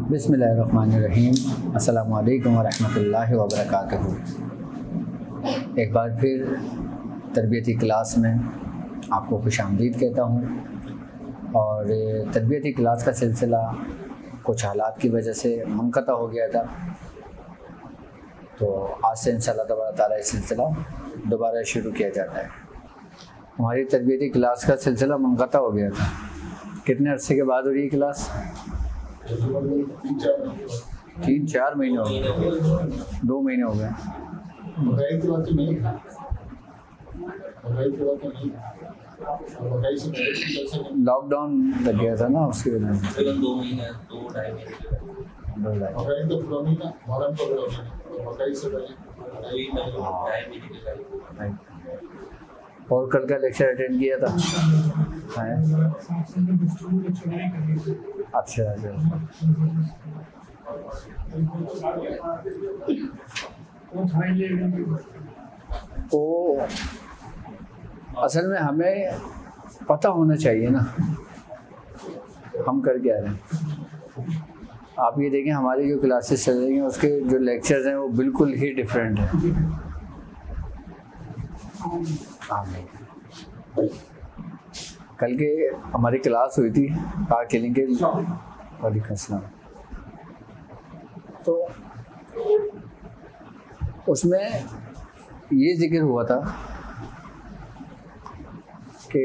बिस्मिल्लाहिर्रहमानिर्रहीम। अस्सलामु अलैकुम वरहमतुल्लाहि वबरकातुहू। एक बार फिर तरबियती क्लास में आपको खुशामदीद कहता हूँ। और तरबियती क्लास का सिलसिला कुछ हालात की वजह से मुनक़ता हो गया था, तो आज से इंशाअल्लाह ताला ये सिलसिला दोबारा शुरू किया जाता है। हमारी तरबियती क्लास का सिलसिला मुनक़ता हो गया था। कितने अरसे के बाद हो रही है क्लास? 3-4 महीने हो गए, 2 महीने हो गए। लॉकडाउन लग गया था ना, उसकी वजह से 2 महीने 2-2.5 महीने और कल का लेक्चर अटेंड किया था। अच्छा तो असल में हमें पता होना चाहिए ना हम कर क्या रहे हैं। आप ये देखें, हमारी जो क्लासेस चल रही हैं उसके जो लेक्चर्स हैं वो बिल्कुल ही डिफरेंट है। कल के हमारी क्लास हुई थी पाकिलिंग के। वालेकुम अस्सलाम। तो उसमें ये जिक्र हुआ था कि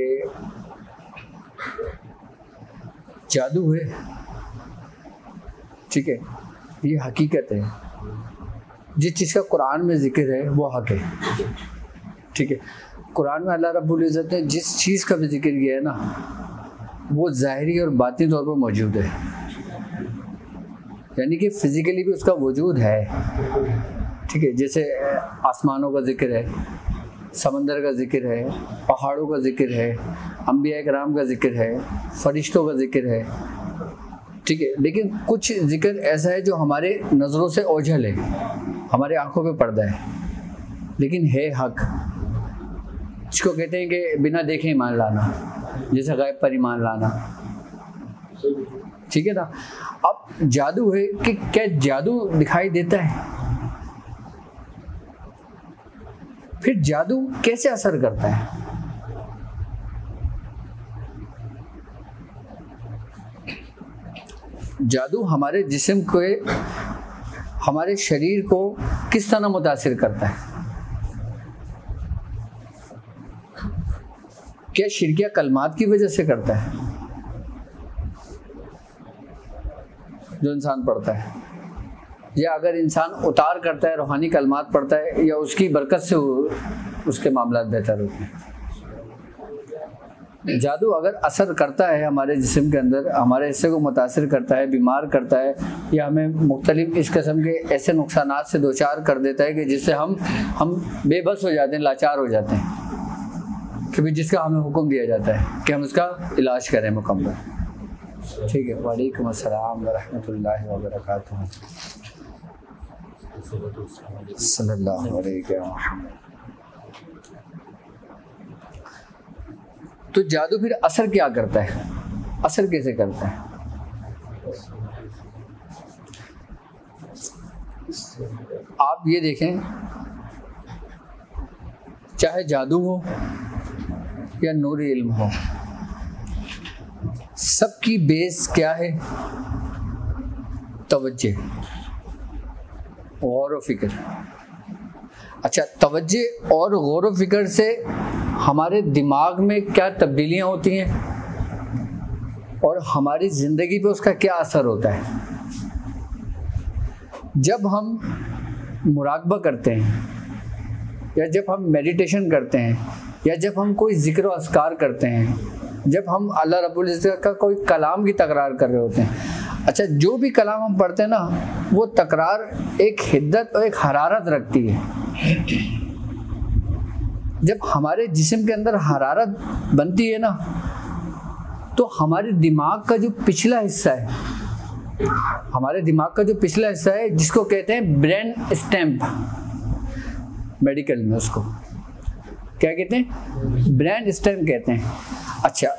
जादू है, ठीक है, ये हकीकत है। जिस चीज़ का कुरान में जिक्र है वो हक है, ठीक है। कुरान में अल्लाह रब्बुल इज़्ज़त ने जिस चीज़ का भी जिक्र किया है ना, वो ज़ाहिरी और बातिनी तौर पर मौजूद है, यानी कि फिज़िकली भी उसका वजूद है, ठीक है। जैसे आसमानों का जिक्र है, समंदर का जिक्र है, पहाड़ों का जिक्र है, अंबिया इकराम का जिक्र है, फरिश्तों का जिक्र है, ठीक है। लेकिन कुछ जिक्र ऐसा है जो हमारे नज़रों से ओझल है, हमारे आंखों पे पर्दा है, लेकिन है हक। इसको कहते हैं कि बिना देखे ईमान लाना, जैसे गायब पर ईमान लाना, ठीक है ना। अब जादू है कि क्या जादू दिखाई देता है? फिर जादू कैसे असर करता है? जादू हमारे जिस्म को, हमारे शरीर को किस तरह मुतासिर करता है? क्या शिरकिया कलमात की वजह से करता है जो इंसान पढ़ता है, या अगर इंसान उतार करता है, रूहानी कलमात पढ़ता है, या उसकी बरकत से उसके मामलात बेहतर होते हैं? जादू अगर असर करता है हमारे जिस्म के अंदर, हमारे हिस्से को मुतासिर करता है, बीमार करता है, या हमें मुख्तलिफ इस किस्म के ऐसे नुकसानात से दो चार कर देता है कि जिससे हम बेबस हो जाते हैं, लाचार हो जाते हैं, कि भी जिसका हमें हुक्म दिया जाता है कि हम उसका इलाज करें मुकम्मल, ठीक है। वालेकुम अस्सलाम वरहमतुल्लाहि वबरकातुहू। सल्लल्लाहु अलैहि वसल्लम। तो जादू फिर असर क्या करता है? असर कैसे करता है? आप ये देखें, चाहे जादू हो या नूरी इल्म हो, सबकी बेस क्या है? तवज्जो, गौर व फिक्र। अच्छा, तवज्जो और गौर व फिक्र से हमारे दिमाग में क्या तब्दीलियां होती हैं और हमारी ज़िंदगी पे उसका क्या असर होता है? जब हम मुराकबा करते हैं, या जब हम मेडिटेशन करते हैं, या जब हम कोई जिक्र व अस्कार करते हैं, जब हम अल्लाह रब्बुल इज़्ज़त का कोई कलाम की तकरार कर रहे होते हैं, अच्छा, जो भी कलाम हम पढ़ते हैं ना, वो तकरार एक हिद्दत और एक हरारत रखती है। जब हमारे जिस्म के अंदर हरारत बनती है ना, तो हमारे दिमाग का जो पिछला हिस्सा है, जिसको कहते हैं ब्रेन स्टेम, मेडिकल में उसको क्या कहते हैं? ब्रेन स्टेम कहते हैं। अच्छा,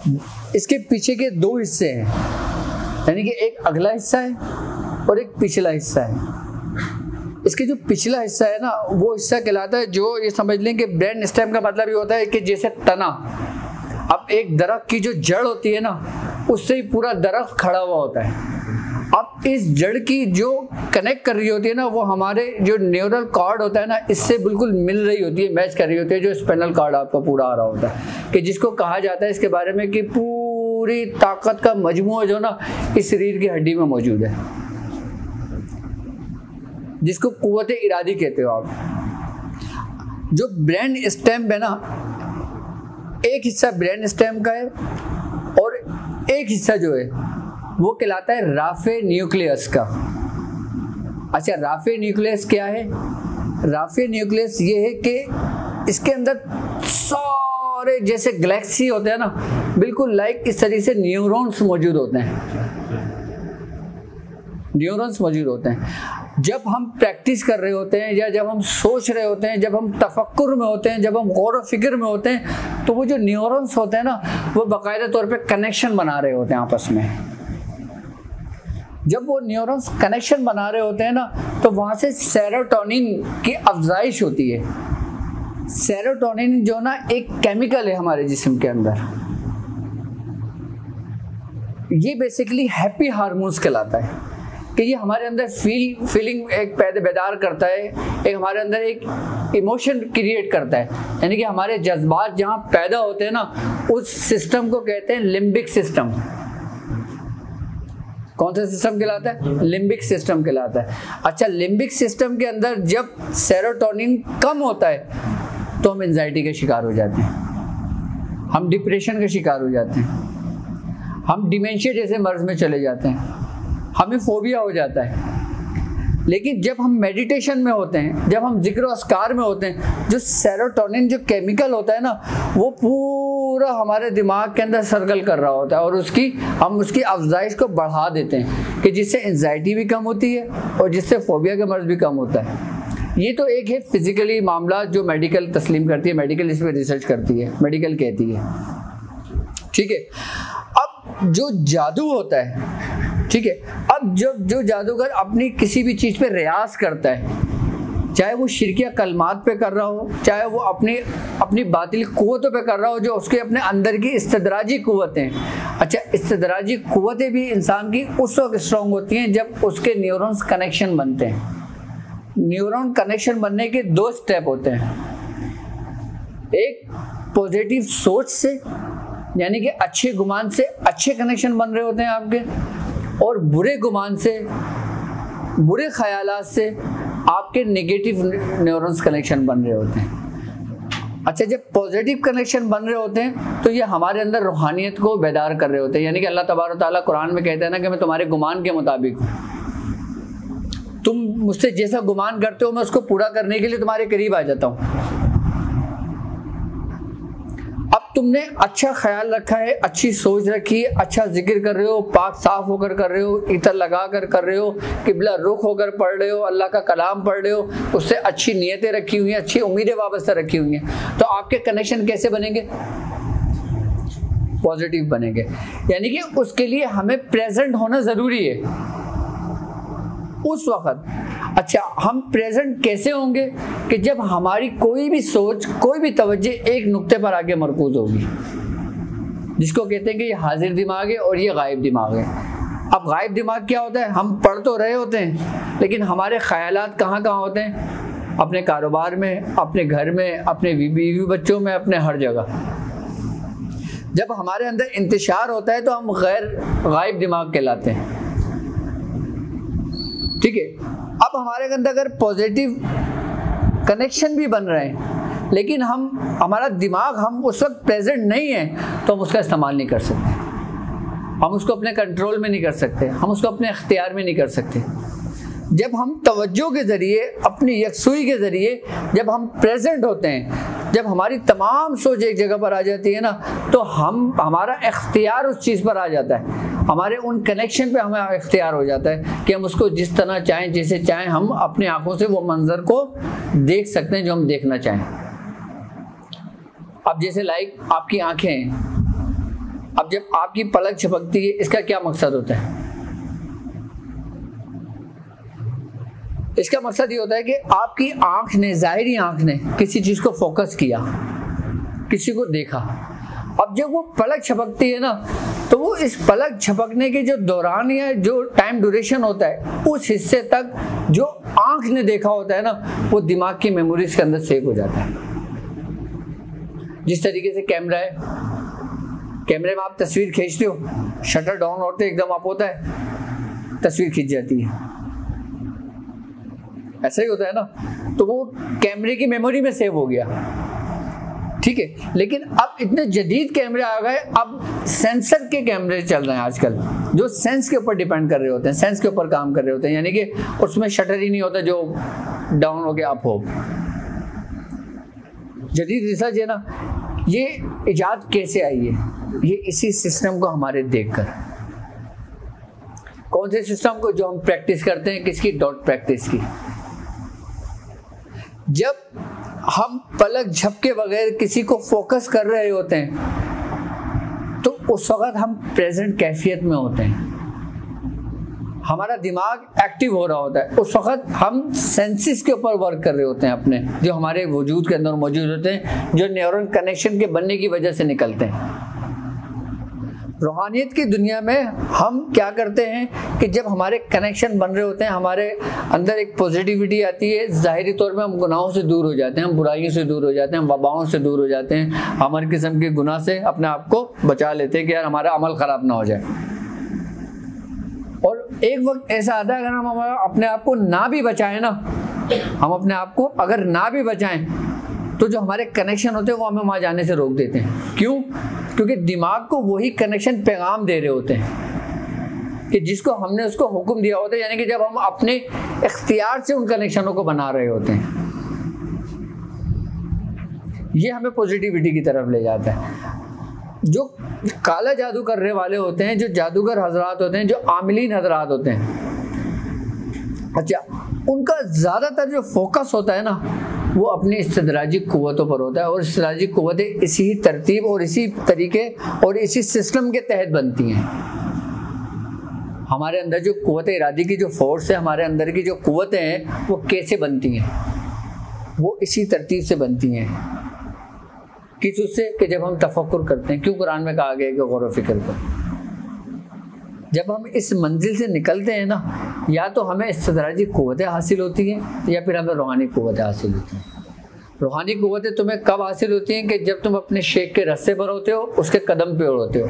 इसके पीछे के दो हिस्से हैं, यानी कि एक अगला हिस्सा है और एक पिछला हिस्सा है। इसके जो पिछला हिस्सा है ना, वो हिस्सा कहलाता है, जो ये समझ लें कि ब्रेन स्टेम का मतलब ये होता है कि जैसे तना, अब एक दरख्त की जो जड़ होती है ना, उससे ही पूरा दरख्त खड़ा हुआ होता है। अब इस जड़ की जो कनेक्ट कर रही होती है ना, वो हमारे जो न्यूरल कॉर्ड होता है ना, इससे बिल्कुल मिल रही होती है, मैच कर रही होती है, जो स्पाइनल कॉर्ड आपका पूरा आ रहा होता है, कि जिसको कहा जाता है इसके बारे में कि पूरी ताकत का मजमूआ जो ना इस शरीर की हड्डी में मौजूद है, जिसको कुव्वत इरादी कहते हो आप। जो ब्रेन स्टेम है ना, एक हिस्सा ब्रेन स्टेम का है और एक हिस्सा जो है वो कहलाता है राफे न्यूक्लियस का। अच्छा, राफे न्यूक्लियस क्या है? राफे न्यूक्लियस ये है कि इसके अंदर सारे जैसे गैलेक्सी होते हैं ना, बिल्कुल लाइक इस तरीके से न्यूरॉन्स मौजूद होते हैं, न्यूरॉन्स मौजूद होते हैं। जब हम प्रैक्टिस कर रहे होते हैं या जब हम सोच रहे होते हैं, जब हम तफक्कुर में होते हैं, जब हम गौर व फिक्र में होते हैं, तो वो जो न्यूरॉन्स होते हैं ना, वो बाकायदा तौर पे कनेक्शन बना रहे होते हैं आपस में। जब वो न्यूरॉन्स कनेक्शन बना रहे होते हैं ना, तो वहाँ से सेरोटोनिन की अफजाइश होती है। सेरोटोनिन जो ना एक केमिकल है हमारे जिस्म के अंदर, ये बेसिकली हैप्पी हार्मोन्स कहलाता है, कि ये हमारे अंदर फीलिंग एक पैदा बेदार करता है, एक हमारे अंदर एक इमोशन क्रिएट करता है, यानी कि हमारे जज्बात जहाँ पैदा होते हैं ना, उस सिस्टम को कहते हैं लिम्बिक सिस्टम। कौन सा सिस्टम कहलाता है? लिम्बिक सिस्टम कहलाता है। अच्छा, लिम्बिक सिस्टम के अंदर जब सेरोटोनिन कम होता है तो हम एंजाइटी के शिकार हो जाते हैं, हम डिप्रेशन के शिकार हो जाते हैं, हम डिमेंशिया जैसे मर्ज में चले जाते हैं, हमें फोबिया हो जाता है। लेकिन जब हम मेडिटेशन में होते हैं, जब हम जिक्र अस्कार में होते हैं, जो सेरोटोनिन जो केमिकल होता है ना, वो पूरा हमारे दिमाग के अंदर सर्कल कर रहा होता है और हम उसकी अफजाइश को बढ़ा देते हैं, कि जिससे एंजाइटी भी कम होती है और जिससे फोबिया का मर्ज भी कम होता है। ये तो एक है फिजिकली मामला जो मेडिकल तस्लीम करती है, मेडिकल इस पर रिसर्च करती है, मेडिकल कहती है, ठीक है। अब जो जादू होता है, ठीक है, अब जब जो जादूगर अपनी किसी भी चीज़ पे रियाज करता है, चाहे वो शिरकिया कलमात पे कर रहा हो, चाहे वो अपनी बातिल कुव्वतों पे कर रहा हो, जो उसके अपने अंदर की इस्तदराजी कुव्वतें। अच्छा, इस्तदराजी कुव्वतें भी इंसान की उस वक्त स्ट्रॉन्ग होती हैं जब उसके न्यूरॉन्स कनेक्शन बनते हैं। न्यूरॉन कनेक्शन बनने के 2 स्टेप होते हैं, एक पॉजिटिव सोच से, यानी कि अच्छे गुमान से अच्छे कनेक्शन बन रहे होते हैं आपके, और बुरे गुमान से, बुरे ख्यालात से आपके नेगेटिव न्यूरॉन्स कनेक्शन बन रहे होते हैं। अच्छा, जब पॉजिटिव कनेक्शन बन रहे होते हैं तो ये हमारे अंदर रूहानियत को बेदार कर रहे होते हैं, यानी कि अल्लाह तबारक तआला कुरान में कहते हैं ना कि मैं तुम्हारे गुमान के मुताबिक हूँ, तुम मुझसे जैसा गुमान करते हो मैं उसको पूरा करने के लिए तुम्हारे करीब आ जाता हूँ। अब तुमने अच्छा ख्याल रखा है, अच्छी सोच रखी है, अच्छा जिक्र कर रहे हो, पाक साफ होकर कर रहे हो, इतर लगा कर रहे हो, किबला रुख होकर पढ़ रहे हो, अल्लाह का कलाम पढ़ रहे हो, उससे अच्छी नीयतें रखी हुई हैं, अच्छी उम्मीदें वाबस्ता रखी हुई हैं, तो आपके कनेक्शन कैसे बनेंगे? पॉजिटिव बनेंगे। यानी कि उसके लिए हमें प्रेजेंट होना ज़रूरी है उस वक्त। अच्छा, हम प्रेजेंट कैसे होंगे? कि जब हमारी कोई भी सोच, कोई भी तवज्जो एक नुक्ते पर आके मरकूज होगी, जिसको कहते हैं कि ये हाजिर दिमाग है और ये गायब दिमाग है। अब गायब दिमाग क्या होता है? हम पढ़ तो रहे होते हैं, लेकिन हमारे ख्यालात कहाँ होते हैं? अपने कारोबार में, अपने घर में, अपने बीवी बच्चों में, अपने हर जगह। जब हमारे अंदर इंतशार होता है तो हम गैर गायब दिमाग कहलाते हैं, ठीक है। अब हमारे अंदर अगर पॉजिटिव कनेक्शन भी बन रहे हैं, लेकिन हमारा दिमाग, हम उस वक्त प्रेजेंट नहीं है, तो हम उसका इस्तेमाल नहीं कर सकते, हम उसको अपने कंट्रोल में नहीं कर सकते, हम उसको अपने इख्तियार में नहीं कर सकते। जब हम तवज्जो के ज़रिए, अपनी यकसुई के ज़रिए जब हम प्रेजेंट होते हैं, जब हमारी तमाम सोच एक जगह पर आ जाती है ना, तो हमारा इख्तियार उस चीज़ पर आ जाता है, हमारे उन कनेक्शन पे हमें इख्तियार हो जाता है कि हम उसको जिस तरह चाहें, जैसे चाहें, हम अपनी आंखों से वो मंजर को देख सकते हैं जो हम देखना चाहें। अब जैसे लाइक आपकी आंखें हैं, अब जब आपकी पलक झपकती है, इसका क्या मकसद होता है? इसका मकसद ये होता है कि आपकी आंख ने, ज़ाहिरी आंख ने किसी चीज़ को फोकस किया, किसी को देखा। अब जब वो पलक झपकती है ना, तो वो इस पलक झपकने के जो दौरान या जो टाइम ड्यूरेशन होता है, उस हिस्से तक जो आंख ने देखा होता है ना, वो दिमाग की मेमोरीज के अंदर सेव हो जाता है। जिस तरीके से कैमरा है, कैमरे में आप तस्वीर खींचते हो, शटर डाउन होते एकदम आप होता है, तस्वीर खींच जाती है, ऐसा ही होता है ना। तो वो कैमरे की मेमोरी में सेव हो गया, ठीक है। लेकिन अब इतने जदीद कैमरे आ गए, अब सेंसर के कैमरे चल रहे हैं आजकल, जो सेंस के ऊपर डिपेंड कर रहे होते हैं, सेंस के ऊपर काम कर रहे होते हैं, यानी कि उसमें शटर ही नहीं होता जो डाउन हो गया अप हो। जदीद रिसर्च है ना, ये इजाद कैसे आई है, ये इसी सिस्टम को हमारे देखकर। कौन से सिस्टम को? जो हम प्रैक्टिस करते हैं, किसकी? डॉट प्रैक्टिस की। जब हम पलक झपके बगैर किसी को फोकस कर रहे होते हैं, तो उस वक्त हम प्रेजेंट कैफियत में होते हैं, हमारा दिमाग एक्टिव हो रहा होता है। उस वक्त हम सेंसेस के ऊपर वर्क कर रहे होते हैं अपने, जो हमारे वजूद के अंदर मौजूद होते हैं, जो न्यूरल कनेक्शन के बनने की वजह से निकलते हैं। रूहानियत की दुनिया में हम क्या करते हैं कि जब हमारे कनेक्शन बन रहे होते हैं, हमारे अंदर एक पॉजिटिविटी आती है, ज़ाहिरी तौर पे हम गुनाहों से दूर हो जाते हैं, हम बुराइयों से दूर हो जाते हैं, हम वबाओं से दूर हो जाते हैं, हम हर किस्म के गुनाह से अपने आप को बचा लेते हैं कि यार हमारा अमल ख़राब ना हो जाए। और एक वक्त ऐसा आता है, अगर हम अपने आप को ना भी बचाएं ना, हम अपने आप को अगर ना भी बचाएं, तो जो हमारे कनेक्शन होते हैं वो हमें वहाँ जाने से रोक देते हैं। क्यों? क्योंकि दिमाग को वही कनेक्शन पैगाम दे रहे होते हैं कि जिसको हमने उसको हुक्म दिया होता है, यानी कि जब हम अपने इख्तियार से उन कनेक्शनों को बना रहे होते हैं, ये हमें पॉजिटिविटी की तरफ ले जाता है। जो काला जादू करने वाले होते हैं, जो जादूगर हजरात होते हैं, जो आमिलीन हजरात होते हैं, अच्छा, उनका ज़्यादातर जो फोकस होता है ना, वो अपनी इस्तदराजी क़ुव्वतों पर होता है। और इस्तदराजी क़ुव्वतें इसी तरतीब और इसी तरीके और इसी सिस्टम के तहत बनती हैं। हमारे अंदर जो क़ुव्वत इरादी की जो फोर्स है, हमारे अंदर की जो क़ुव्वतें हैं, वो कैसे बनती हैं? वो इसी तरतीब से बनती हैं। किस उससे? कि जब हम तफक्कुर करते हैं। क्यों कुरान में कहा गया कि गौर व फिक्र करो। जब हम इस मंजिल से निकलते हैं ना, या तो हमें इस्तदराजी क़ुव्वतें हासिल होती हैं, या फिर हमें रूहानी क़ुव्वतें हासिल होती हैं। रूहानी क़ुव्वतें तुम्हें कब हासिल होती हैं? कि जब तुम अपने शेख के रस्से पर होते हो, उसके कदम पे होते हो।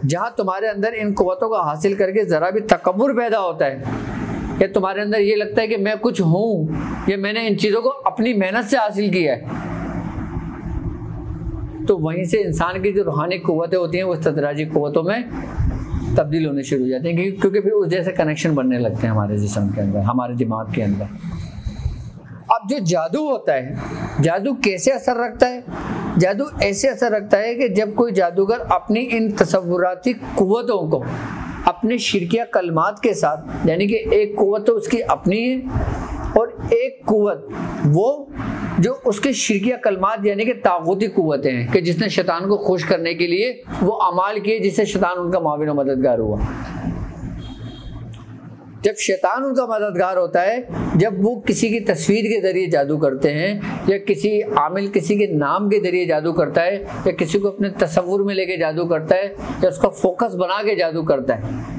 जहाँ तुम्हारे अंदर इन क़ुव्वतों को हासिल करके ज़रा भी तकब्बुर पैदा होता है, या तुम्हारे अंदर ये लगता है कि मैं कुछ हूँ, या मैंने इन चीज़ों को अपनी मेहनत से हासिल किया है, तो वहीं से इंसान की जो रूहानी क़ुव्वतें होती हैं, वो इस्तदराजी क़ुव्वतों में तब्दील होने शुरू हो जाते हैं, क्योंकि फिर उस जैसे कनेक्शन बनने लगते हैं हमारे जिस्म के अंदर, हमारे दिमाग के अंदर। अब जो जादू होता है, जादू कैसे असर रखता है? जादू ऐसे असर रखता है कि जब कोई जादूगर अपनी इन तसव्वुराती क़ुव्वतों को अपने शिरकिया कलमात के साथ, यानी कि एक क़ुव्वत तो उसकी अपनी है और एक क़ुव्वत वो जो उसके शिरकिया कलमात यानी कि तागूती क़ुव्वतें हैं, कि जिसने शैतान को खुश करने के लिए वो अमाल किए जिससे शैतान उनका माविन और मददगार हुआ। जब शैतान उनका मददगार होता है, जब वो किसी की तस्वीर के जरिए जादू करते हैं, या किसी आमिल किसी के नाम के जरिए जादू करता है, या किसी को अपने तसव्वुर में लेके जादू करता है, या उसका फोकस बना के जादू करता है।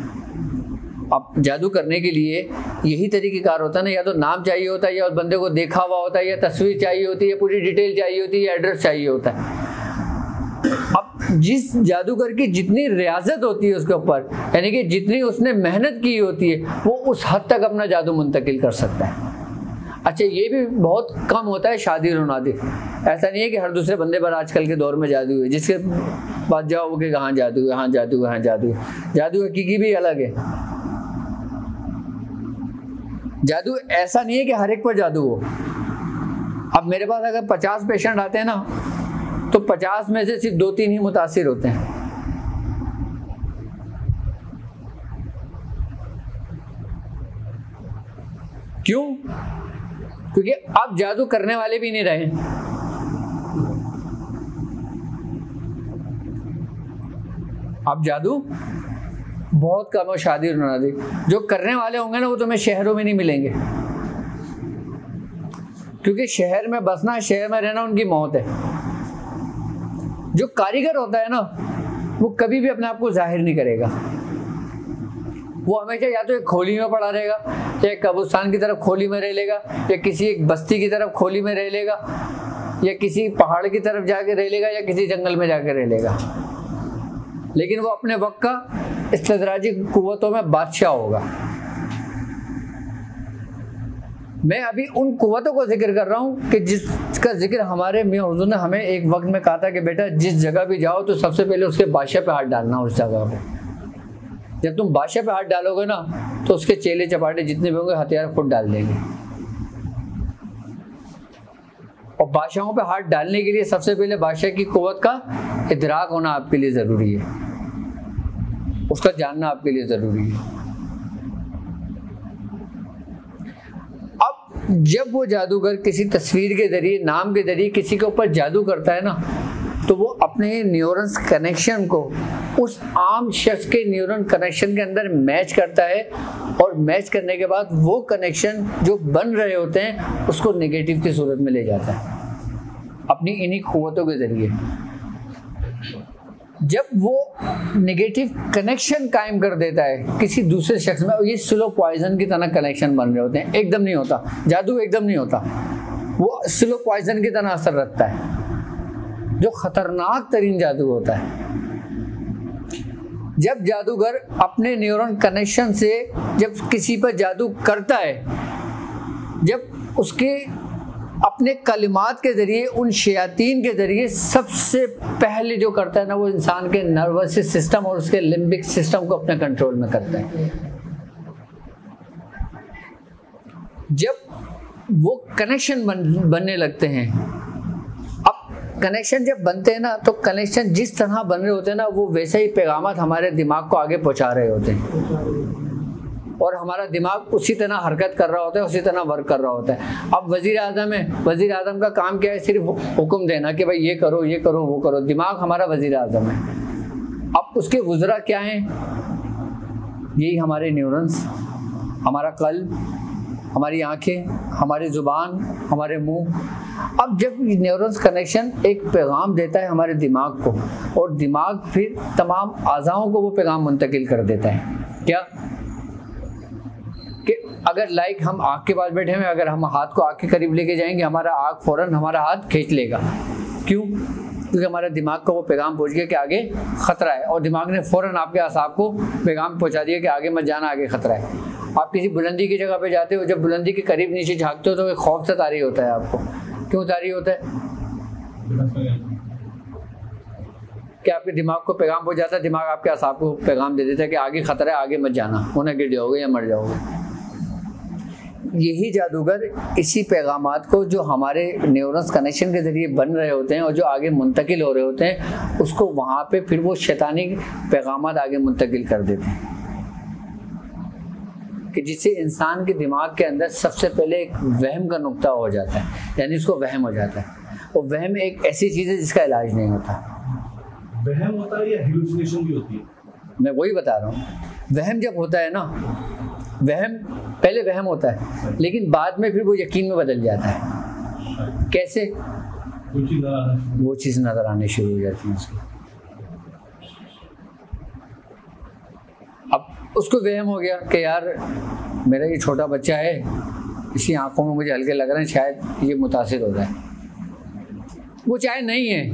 अब जादू करने के लिए यही तरीक़ेकार होता है ना, या तो नाम चाहिए होता है, या उस बंदे को देखा हुआ होता है, या तस्वीर चाहिए होती है, पूरी डिटेल चाहिए होती है, या एड्रेस चाहिए होता है। अब जिस जादूगर की जितनी रियाजत होती है उसके ऊपर, यानी कि जितनी उसने मेहनत की होती है, वो उस हद तक अपना जादू मुंतकिल कर सकता है। अच्छा, ये भी बहुत कम होता है शादिर और नादिर। ऐसा नहीं है कि हर दूसरे बंदे पर आजकल के दौर में जादू है, जिसके पास जाओ कि कहाँ जादू है, हाँ जादू है, हाँ जादू है। जादू हकीकी भी अलग है। जादू ऐसा नहीं है कि हर एक पर जादू हो। अब मेरे पास अगर 50 पेशेंट आते हैं ना, तो 50 में से सिर्फ 2-3 ही मुतासिर होते हैं। क्यों? क्योंकि अब जादू करने वाले भी नहीं रहे। अब जादू बहुत कम है शादी और नादी। जो करने वाले होंगे ना वो तुम्हें शहरों में नहीं मिलेंगे, क्योंकि शहर में बसना, शहर में रहना उनकी मौत है। जो कारीगर होता है ना वो कभी भी अपने आप को जाहिर नहीं करेगा, वो हमेशा या तो एक खोली में पड़ा रहेगा, या एक कब्रिस्तान की तरफ खोली में रह लेगा, या किसी एक बस्ती की तरफ खोली में रह लेगा, या किसी पहाड़ की तरफ जाके रह लेगा, या किसी जंगल में जाके रह लेगा। लेकिन वो अपने वक्त का इस्तदराजी कुव्वतों में बादशाह होगा। मैं अभी उन कुव्वतों को जिक्र कर रहा हूँ कि जिसका जिक्र हमारे मियां हुजूर ने हमें एक वक्त में कहा था कि बेटा जिस जगह भी जाओ तो सबसे पहले उसके बादशाह पे हाथ डालना। उस जगह पे जब तुम बादशाह पे हाथ डालोगे ना तो उसके चेले चपाटे जितने भी होंगे हथियार खुद डाल देंगे। और बादशाहों पे हाथ डालने के लिए सबसे पहले बादशाह की कुव्वत का इदराक होना आपके लिए जरूरी है, उसका जानना आपके लिए जरूरी है। अब जब वो जादूगर किसी तस्वीर के जरिए, नाम के जरिए किसी के ऊपर जादू करता है ना, तो वो अपने न्यूरॉन्स कनेक्शन को उस आम शख्स के न्यूरॉन कनेक्शन के अंदर मैच करता है, और मैच करने के बाद वो कनेक्शन जो बन रहे होते हैं उसको नेगेटिव की सूरत में ले जाता है अपनी इन्हीं कुव्वतों के जरिए। जब वो नेगेटिव कनेक्शन कायम कर देता है किसी दूसरे शख्स में, ये स्लो पॉइजन की तरह कनेक्शन बन रहे होते हैं, एकदम नहीं होता जादू, एकदम नहीं होता, वो स्लो पॉइजन की तरह असर रखता है, जो खतरनाक तरीन जादू होता है। जब जादूगर अपने न्यूरॉन कनेक्शन से जब किसी पर जादू करता है, जब उसके अपने कलिमात के जरिए, उन शयातीन के जरिए सबसे पहले जो करता है ना, वो इंसान के नर्वस सिस्टम और उसके लिम्बिक सिस्टम को अपने कंट्रोल में करता है। जब वो कनेक्शन बनने लगते हैं, कनेक्शन जब बनते हैं ना, तो कनेक्शन जिस तरह बन रहे होते हैं ना, वो वैसे ही पैगामात हमारे दिमाग को आगे पहुंचा रहे होते हैं, और हमारा दिमाग उसी तरह हरकत कर रहा होता है, उसी तरह वर्क कर रहा होता है। अब वजीर आज़म है, वजीर आज़म का काम क्या है? सिर्फ हुक्म देना कि भाई ये करो, ये करो, वो करो। दिमाग हमारा वजीर आज़म है। अब उसके वज़रा क्या हैं? यही हमारे न्यूरॉन्स, हमारा कल्ब, हमारी आंखें, हमारी ज़ुबान, हमारे मुंह। अब जब न्यूरॉन्स कनेक्शन एक पैगाम देता है हमारे दिमाग को, और दिमाग फिर तमाम आज़ाओं को वो पैगाम मुंतकिल कर देता है। क्या कि अगर लाइक हम आँख के पास बैठे हैं, अगर हम हाथ को आँख के करीब लेके जाएंगे, हमारा आँख फ़ौरन हमारा हाथ खींच लेगा। क्यों? क्योंकि हमारे दिमाग को वो पैगाम पहुंच गया कि आगे ख़तरा है, और दिमाग ने फ़ौरन आपके असाब को पैगाम पहुंचा दिया कि आगे मत जाना, आगे ख़तरा है। आप किसी बुलंदी की जगह पे जाते हो, जब बुलंदी के करीब नीचे झाँकते हो तो एक खौफ से तारी होता है आपको। क्यों तारी होता है? कि आपके दिमाग को पैगाम पहुंच जाता है, दिमाग आपके असाब को पैगाम दे देता है कि आगे ख़तरा है, आगे मत जाना, वरना गिर जाओगे या मर जाओगे। यही जादूगर इसी पैगामात को जो हमारे न्यूरॉन्स कनेक्शन के ज़रिए बन रहे होते हैं और जो आगे मुंतकिल हो रहे होते हैं, उसको वहाँ पे फिर वो शैतानी पैगामात आगे मुंतकिल कर देते हैं, कि जिससे इंसान के दिमाग के अंदर सबसे पहले एक वहम का नुक्ता हो जाता है, यानी उसको वहम हो जाता है। और वहम एक ऐसी चीज़ है जिसका इलाज नहीं होता। वहम होता है या हेलुसिनेशन भी होती है? मैं वही बता रहा हूँ। वहम जब होता है ना, वहम पहले वहम होता है, लेकिन बाद में फिर वो यकीन में बदल जाता है। कैसे? वो चीज़ नज़र आने शुरू हो जाती है उसको। अब उसको वहम हो गया कि यार मेरा ये छोटा बच्चा है, इसकी आंखों में मुझे हल्के लग रहे हैं, शायद ये मुतासिर हो जाए। वो चाहे नहीं है,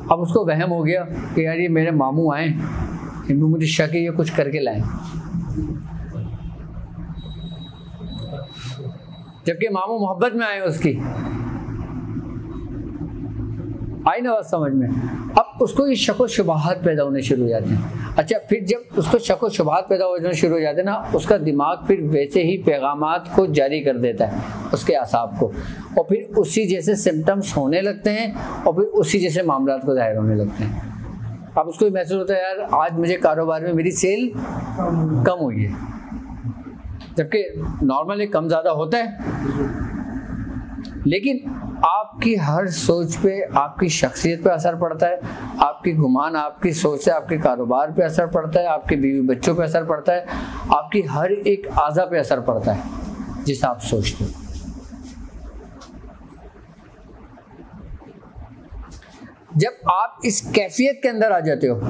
अब उसको वहम हो गया कि यार ये मेरे मामू आए, इनमें मुझे शक है ये कुछ करके लाएं, जबकि मामू मोहब्बत में आए उसकी। आई ना बात समझ में? अब उसको ये शक व शुबहात पैदा होने शुरू हो जाते हैं। अच्छा, फिर जब उसको शक व शुबहात पैदा होने शुरू हो जाते हैं ना, उसका दिमाग फिर वैसे ही पैगामात को जारी कर देता है उसके असाब को, और फिर उसी जैसे सिम्टम्स होने लगते हैं, और फिर उसी जैसे मामलात को जाहिर होने लगते हैं। अब उसको महसूस होता है यार आज मुझे कारोबार में मेरी सेल कम हुई है, जबकि नॉर्मली कम ज़्यादा होता है, लेकिन आपकी हर सोच पे, आपकी शख्सियत पे असर पड़ता है, आपकी गुमान, आपकी सोच से आपके कारोबार पे असर पड़ता है, आपके बीवी बच्चों पे असर पड़ता है, आपकी हर एक आज़ा पे असर पड़ता है जिस आप सोचते हो। जब आप इस कैफियत के अंदर आ जाते हो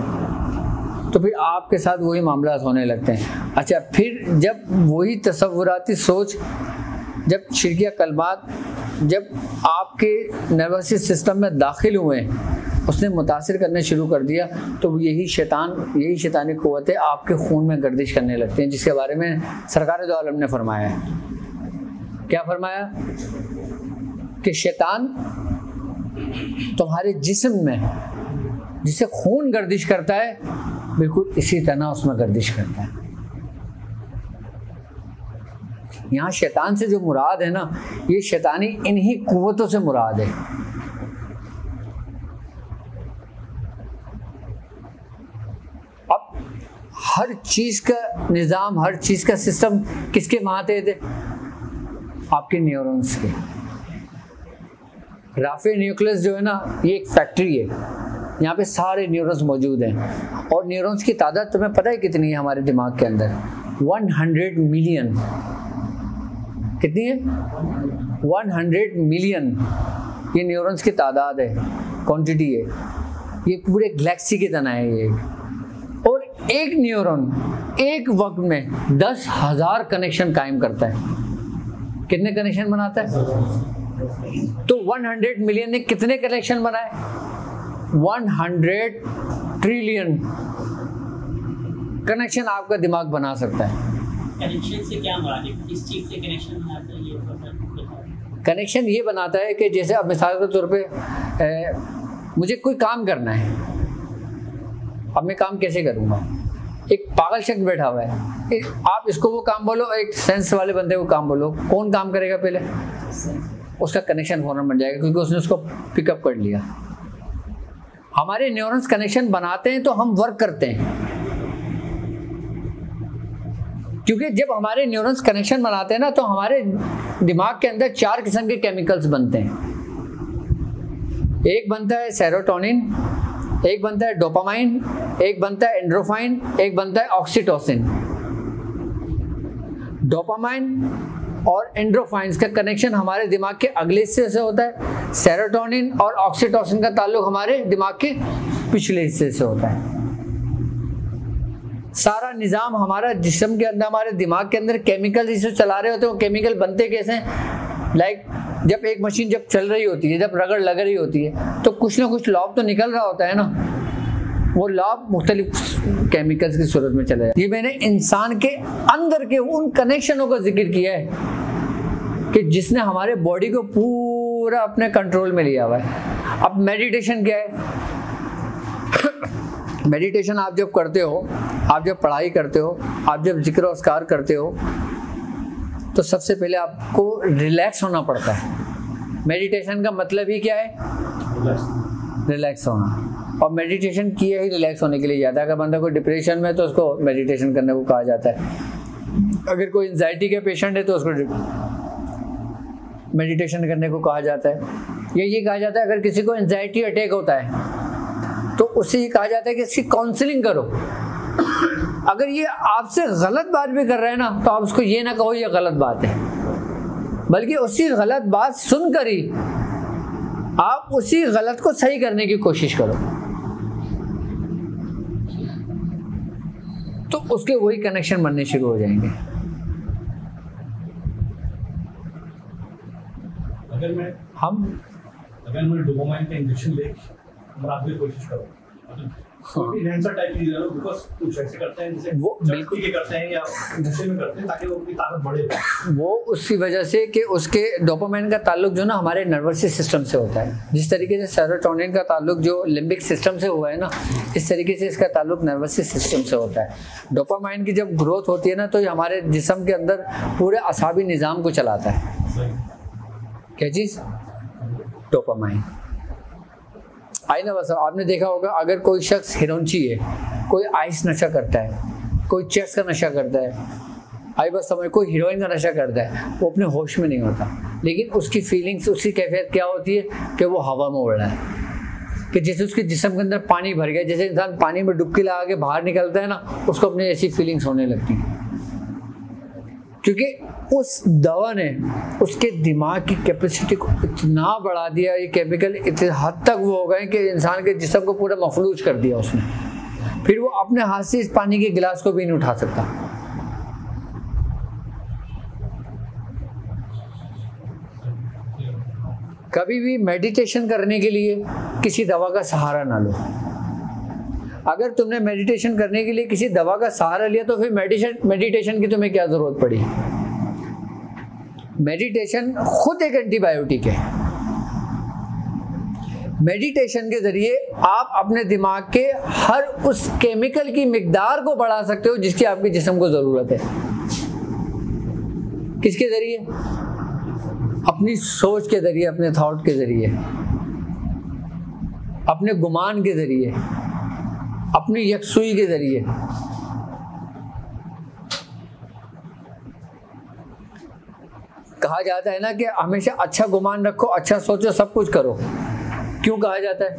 तो फिर आपके साथ वही मामला होने लगते हैं। अच्छा, फिर जब वही तसव्वुराती सोच, जब शिरकिया कलमात जब आपके नर्वस सिस्टम में दाखिल हुए, उसने मुतासिर करने शुरू कर दिया, तो यही शैतानी क़ुव्वतें आपके खून में गर्दिश करने लगते हैं, जिसके बारे में सरकार दो आलम ने फरमाया है। क्या फरमाया? कि शैतान तुम्हारे जिस्म में जिसे खून गर्दिश करता है, बिल्कुल इसी तरह उसमें गर्दिश करता है। यहाँ शैतान से जो मुराद है ना, ये शैतानी इन्हीं कुव्वतों से मुराद है। अब हर चीज का निज़ाम, हर चीज का सिस्टम किसके मातहत है? आपके न्यूरॉन्स के। राफे न्यूक्लियस जो है ना, ये एक फैक्ट्री है, यहाँ पे सारे न्यूरॉन्स मौजूद हैं। और न्यूरॉन्स की तादाद तुम्हें पता है कितनी है हमारे दिमाग के अंदर? 100 मिलियन। कितनी है? 100 मिलियन ये न्यूरॉन्स की तादाद है, क्वांटिटी है। ये पूरे गैलेक्सी की तरह है ये। और एक न्यूरॉन एक वक्त में 10,000 कनेक्शन कायम करता है। कितने कनेक्शन बनाता है? तो 100 मिलियन ने कितने कनेक्शन बनाए? 100 ट्रिलियन कनेक्शन आपका दिमाग बना सकता है। कनेक्शन से क्या मुराद है? किस चीज से कनेक्शन बनाता है ये? कनेक्शन ये बनाता है कि जैसे अब मिसाल के तौर पे मुझे कोई काम करना है, अब मैं काम कैसे करूँगा? एक पागल शख्स बैठा हुआ है, आप इसको वो काम बोलो, एक सेंस वाले बंदे को काम बोलो, कौन काम करेगा पहले? उसका कनेक्शन फौरन बन जाएगा, क्योंकि उसने उसको पिकअप कर लिया। हमारे न्यूरॉन्स कनेक्शन बनाते हैं तो हम वर्क करते हैं, क्योंकि जब हमारे न्यूरॉन्स कनेक्शन बनाते हैं ना, तो हमारे दिमाग के अंदर 4 किस्म के केमिकल्स बनते हैं। एक बनता है सेरोटोनिन, एक बनता है डोपामाइन, एक बनता है एंड्रोफाइन, एक बनता है ऑक्सीटोसिन। डोपामाइन और एंड्रोफाइंस का कनेक्शन हमारे दिमाग के अगले हिस्से से होता है। सेरोटोनिन और ऑक्सीटोसिन का ताल्लुक हमारे दिमाग के पिछले हिस्से से होता है। सारा निज़ाम हमारा जिस्म के अंदर, हमारे दिमाग के अंदर केमिकल जिसे चला रहे होते हैं, वो केमिकल बनते कैसे हैं? लाइक जब एक मशीन जब चल रही होती है, जब रगड़ लग रही होती है, तो कुछ ना कुछ लॉब तो निकल रहा होता है ना। वो लॉब मुख्तलिफ केमिकल्स की सूरत में चला जाता है। ये मैंने इंसान के अंदर के उन कनेक्शनों का जिक्र किया है कि जिसने हमारे बॉडी को पूरा अपने कंट्रोल में लिया हुआ है। अब मेडिटेशन क्या है? मेडिटेशन आप जब करते हो, आप जब पढ़ाई करते हो, आप जब जिक्र और अस्कार करते हो, तो सबसे पहले आपको रिलैक्स होना पड़ता है। मेडिटेशन का मतलब ही क्या है? रिलैक्स होना। और मेडिटेशन किया ही रिलैक्स होने के लिए जाता है। अगर बंदा कोई डिप्रेशन में, तो उसको मेडिटेशन करने को कहा जाता है। अगर कोई एंजाइटी के पेशेंट है, तो उसको मेडिटेशन करने को कहा जाता है। ये कहा जाता है अगर किसी को एंजाइटी अटैक होता है, तो उससे ये कहा जाता है कि इसकी काउंसलिंग करो। अगर ये आपसे गलत बात भी कर रहे हैं ना, तो आप उसको ये ना कहो ये गलत बात है, बल्कि उसी गलत बात सुनकर ही आप उसी गलत को सही करने की कोशिश करो, तो उसके वही कनेक्शन बनने शुरू हो जाएंगे। अगर मैं डोपामाइन का इंजेक्शन ले मराने की कोशिश करूँ, टाइप की बिकॉज़ कुछ ऐसे करते हैं जैसे वो बिल्कुल ये करते हैं या नशे में करते हैं ताकि वो अपनी ताकत बढ़े। वो उसी वजह से कि उसके डोपामाइन का ताल्लुक जो ना हमारे नर्वस सिस्टम से होता है। जिस तरीके से सेरोटोनिन का ताल्लुक जो लिम्बिक सिस्टम से हुआ है ना, इस तरीके से इसका ताल्लुक नर्वस सिस्टम से होता है। डोपामाइन की जब ग्रोथ होती है ना, तो ये हमारे जिस्म के अंदर पूरे असाबी निज़ाम को चलाता है। क्या चीज़? डोपामाइन। आई ना, बस आपने देखा होगा, अगर कोई शख्स हिरोइनची है, कोई आइस नशा करता है, कोई चेस का नशा करता है, आई बस समझ, कोई हीरोइन का नशा करता है, वो अपने होश में नहीं होता, लेकिन उसकी फीलिंग्स, उसकी कैफियत क्या होती है कि वो हवा में उड़ रहा है, कि जैसे उसके जिस्म के अंदर पानी भर गया, जैसे इंसान पानी में डुबकी लगा के बाहर निकलता है ना, उसको अपनी ऐसी फीलिंग्स होने लगती हैं। क्योंकि उस दवा ने उसके दिमाग की कैपेसिटी को इतना बढ़ा दिया, ये केमिकल इतने हद तक वो हो गए कि इंसान के जिस्म को पूरा मफलूज कर दिया उसने। फिर वो अपने हाथ से इस पानी के गिलास को भी नहीं उठा सकता। कभी भी मेडिटेशन करने के लिए किसी दवा का सहारा ना लो। अगर तुमने मेडिटेशन करने के लिए किसी दवा का सहारा लिया तो फिर मेडिटेशन की तुम्हें क्या जरूरत पड़ी। मेडिटेशन खुद एक एंटीबायोटिक है। मेडिटेशन के जरिए आप अपने दिमाग के हर उस केमिकल की मिकदार को बढ़ा सकते हो जिसकी आपके जिस्म को जरूरत है। किसके जरिए? अपनी सोच के जरिए, अपने थॉट के जरिए, अपने गुमान के जरिए, अपनी यकसुई के जरिए। कहा जाता है ना कि हमेशा अच्छा गुमान रखो, अच्छा सोचो, सब कुछ करो। क्यों कहा जाता है?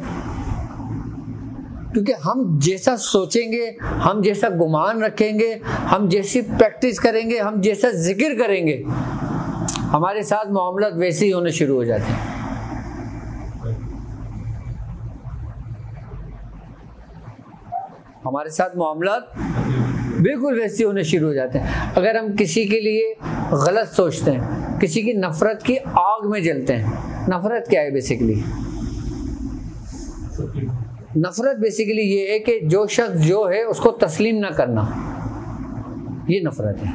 क्योंकि हम जैसा सोचेंगे, हम जैसा गुमान रखेंगे, हम जैसी प्रैक्टिस करेंगे, हम जैसा जिक्र करेंगे, हमारे साथ मामला वैसे ही होने शुरू हो जाते हैं। हमारे साथ मामला बिल्कुल वैसे होने शुरू हो जाते हैं। अगर हम किसी के लिए गलत सोचते हैं, किसी की नफरत की आग में जलते हैं। नफरत क्या है बेसिकली? नफरत बेसिकली ये है कि जो शख्स जो है उसको तस्लीम ना करना, ये नफरत है।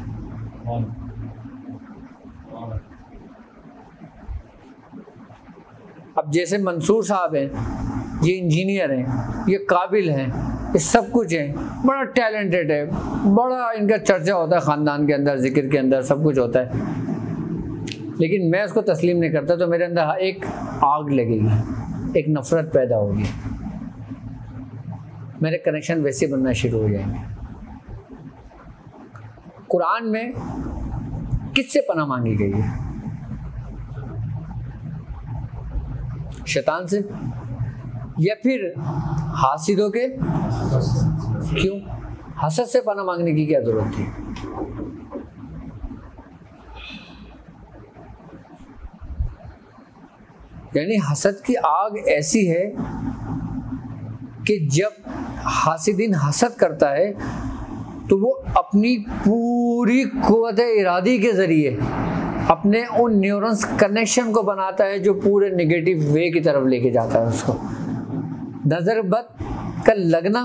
अब जैसे मंसूर साहब हैं, ये इंजीनियर हैं, ये काबिल हैं, ये सब कुछ है, बड़ा टैलेंटेड है, बड़ा इनका चर्चा होता है ख़ानदान के अंदर, जिक्र के अंदर सब कुछ होता है, लेकिन मैं उसको तस्लीम नहीं करता तो मेरे अंदर एक आग लगेगी, एक नफ़रत पैदा होगी, मेरे कनेक्शन वैसे बनना शुरू हो जाएंगे। कुरान में किससे पनाह मांगी गई है? शैतान से या फिर हासिदों के? क्यों? हसद से पनाह मांगने की क्या जरूरत थी? यानी हसद की आग ऐसी है कि जब हासिदीन हसद करता है तो वो अपनी पूरी कुव्वत इरादी के जरिए अपने उन न्यूरॉन्स कनेक्शन को बनाता है जो पूरे नेगेटिव वे की तरफ लेके जाता है उसको। नजर बद का लगना,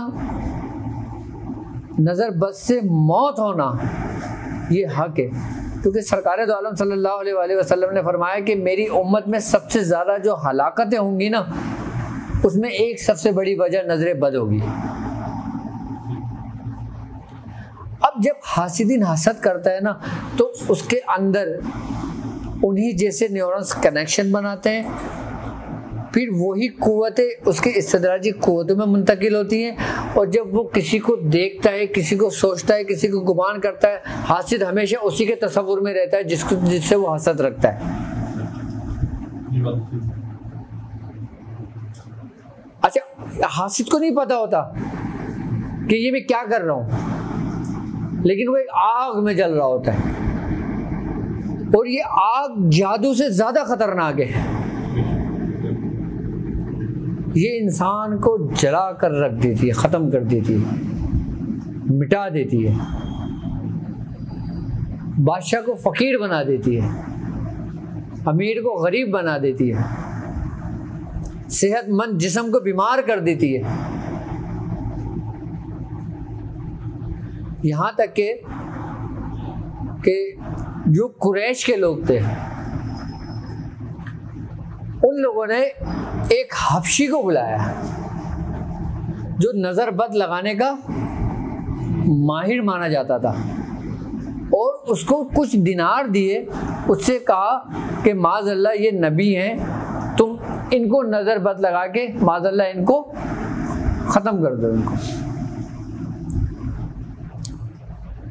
नजर बद से मौत होना, ये हक है, क्योंकि सरकार दो आलम सल्लल्लाहु अलैहि वसल्लम ने फरमाया कि मेरी उम्मत में सबसे ज़्यादा जो हलाकतें होंगी ना, उसमें एक सबसे बड़ी वजह नजर बद होगी। अब जब हासिदीन हसद करता है ना तो उसके अंदर उन्हीं जैसे न्यूरॉन्स कनेक्शन बनाते हैं, फिर वही कुव्वतें उसके इस्तदराजी कुव्वतों में मुंतकिल होती हैं, और जब वो किसी को देखता है, किसी को सोचता है, किसी को गुमान करता है, हासिद हमेशा उसी के तसव्वुर में रहता है जिससे वो हसद रखता है। अच्छा, हासिद को नहीं पता होता कि ये मैं क्या कर रहा हूं, लेकिन वो एक आग में जल रहा होता है, और ये आग जादू से ज्यादा खतरनाक है। ये इंसान को जला कर रख देती है, खत्म कर देती है, मिटा देती है, बादशाह को फकीर बना देती है, अमीर को गरीब बना देती है, सेहतमंद जिस्म को बीमार कर देती है। यहाँ तक कि जो कुरैश के लोग थे, उन लोगों ने एक हबशी को बुलाया जो नज़र बद लगाने का माहिर माना जाता था, और उसको कुछ दिनार दिए, उससे कहा कि माज़अल्लाह ये नबी हैं, तुम इनको नज़र बद लगा के माज़अल्लाह इनको ख़त्म कर दो इनको।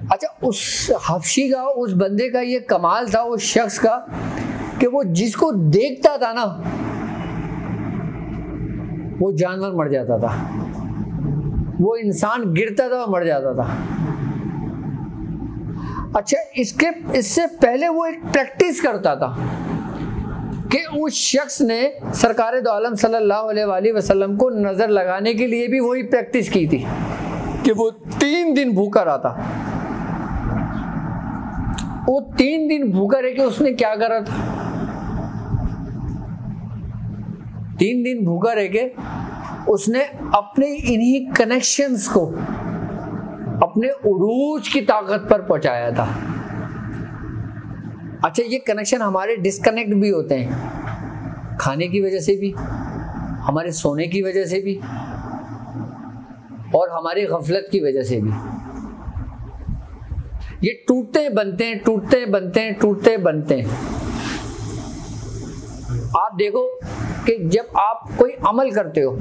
अच्छा, उस हबशी का, उस बंदे का ये कमाल था उस शख्स का कि वो जिसको देखता था ना वो जानवर मर जाता था, वो इंसान गिरता था और मर जाता था। अच्छा, इससे पहले वो एक प्रैक्टिस करता था कि उस शख्स ने सरकार दो आलम सल्लल्लाहु अलैहि वसल्लम को नजर लगाने के लिए भी वही प्रैक्टिस की थी कि वो 3 दिन भूखा रहा था। वो 3 दिन भूखा रह के उसने क्या करा था? 3 दिन भूखा रह के उसने अपने इन्हीं कनेक्शंस को अपने उरूज की ताकत पर पहुंचाया था। अच्छा, ये कनेक्शन हमारे डिस्कनेक्ट भी होते हैं, खाने की वजह से भी, हमारे सोने की वजह से भी, और हमारी गफलत की वजह से भी। ये टूटते हैं बनते हैं, टूटते हैं बनते हैं, टूटते हैं बनते हैं। आप देखो कि जब आप कोई अमल करते हो,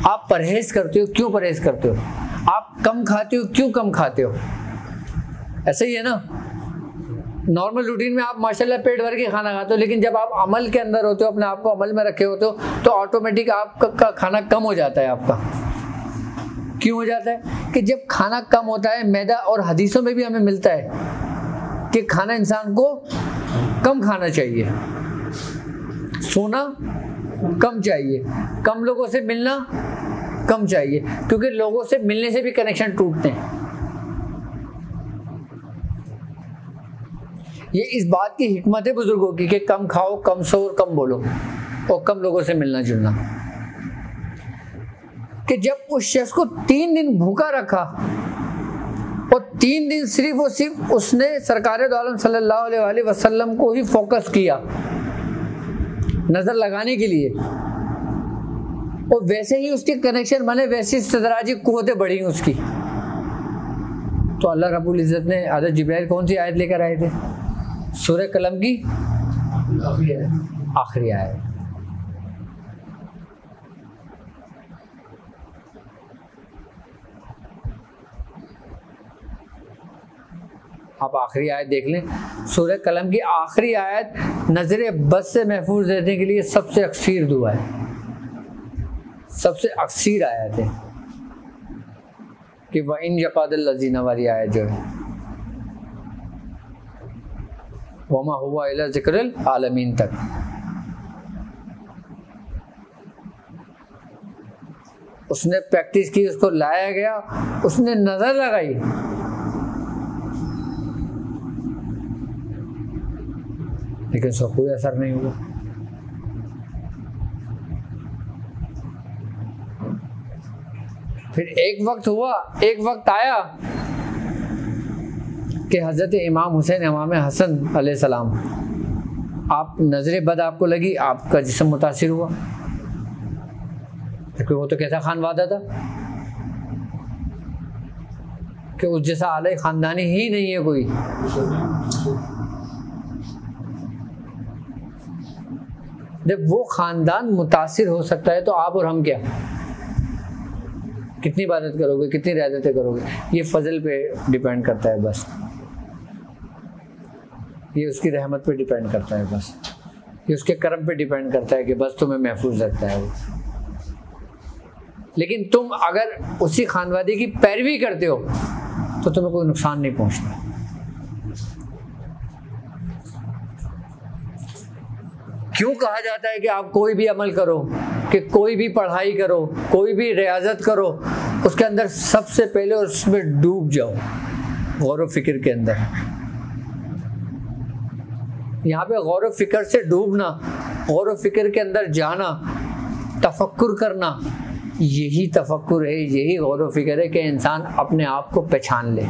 आप परहेज करते हो, क्यों परहेज करते हो? आप कम खाते हो, क्यों कम खाते हो? ऐसे ही है ना। नॉर्मल रूटीन में आप माशाल्लाह पेट भर के खाना खाते हो, लेकिन जब आप अमल के अंदर होते हो, अपने आप को अमल में रखे होते हो, तो ऑटोमेटिक आपका खाना कम हो जाता है आपका। क्यों हो जाता है? कि जब खाना कम होता है, मैदा, और हदीसों में भी हमें मिलता है कि खाना इंसान को कम खाना चाहिए, सोना कम चाहिए, कम लोगों से मिलना कम चाहिए, क्योंकि लोगों से मिलने से भी कनेक्शन टूटते हैं। ये इस बात की हिकमत है बुजुर्गों की कि कम खाओ, कम सो और कम बोलो, और कम लोगों से मिलना जुलना। कि जब उस शख्स को 3 दिन भूखा रखा और 3 दिन सिर्फ उसने सरकार दो आलम सल्लल्लाहु अलैहि वसल्लम को ही फोकस किया नजर लगाने के लिए, और वैसे ही उसके कनेक्शन बने, वैसी इस्तदराजी कुव्वतें बढ़ी उसकी। तो अल्लाह रब्बुल इज़्ज़त ने हज़रत जिब्राइल कौन सी आयत लेकर आए थे? सूरह कलम की आखिरी आयत। आप आखिरी आयत देख लें, सूरह कलम की आखिरी आयत नजर बद से महफूज रहने के लिए सबसे अक्सीर दुआ है, सबसे अक्सीर आयत है कि वह इन यक़ादिल लज़ीना वाली आयत जो है, वमा हुवा इला ज़िक्रिल आलमीन तक। उसने प्रैक्टिस की, उसको लाया गया, उसने नजर लगाई, लेकिन उसका कोई असर नहीं हुआ। फिर एक वक्त आया कि हज़रत इमाम हुसैन इमाम हसन अलैहिस्सलाम, आप नजर बद आपको लगी, आपका जिस्म मुतासिर हुआ, क्योंकि वो तो कैसा खानवादा था कि उस जैसा आले खानदानी ही नहीं है कोई। जब वो खानदान मुतासिर हो सकता है तो आप और हम क्या, कितनी इबादत करोगे, कितनी रियादतें करोगे? ये फजल पे डिपेंड करता है बस, ये उसकी रहमत पे डिपेंड करता है बस, ये उसके करम पे डिपेंड करता है कि बस तुम्हें महफूज रखता है वो। लेकिन तुम अगर उसी खानवादी की पैरवी करते हो तो तुम्हें कोई नुकसान नहीं पहुंचता। क्यों कहा जाता है कि आप कोई भी अमल करो, कि कोई भी पढ़ाई करो, कोई भी रियाजत करो, उसके अंदर सबसे पहले उसमें डूब जाओ, गौर व फिक्र के अंदर। यहाँ पे गौर व फिक्र से डूबना, गौर व फिक्र के अंदर जाना, तफक्कुर करना, यही तफक्कुर है, यही गौर व फिक्र है कि इंसान अपने आप को पहचान ले।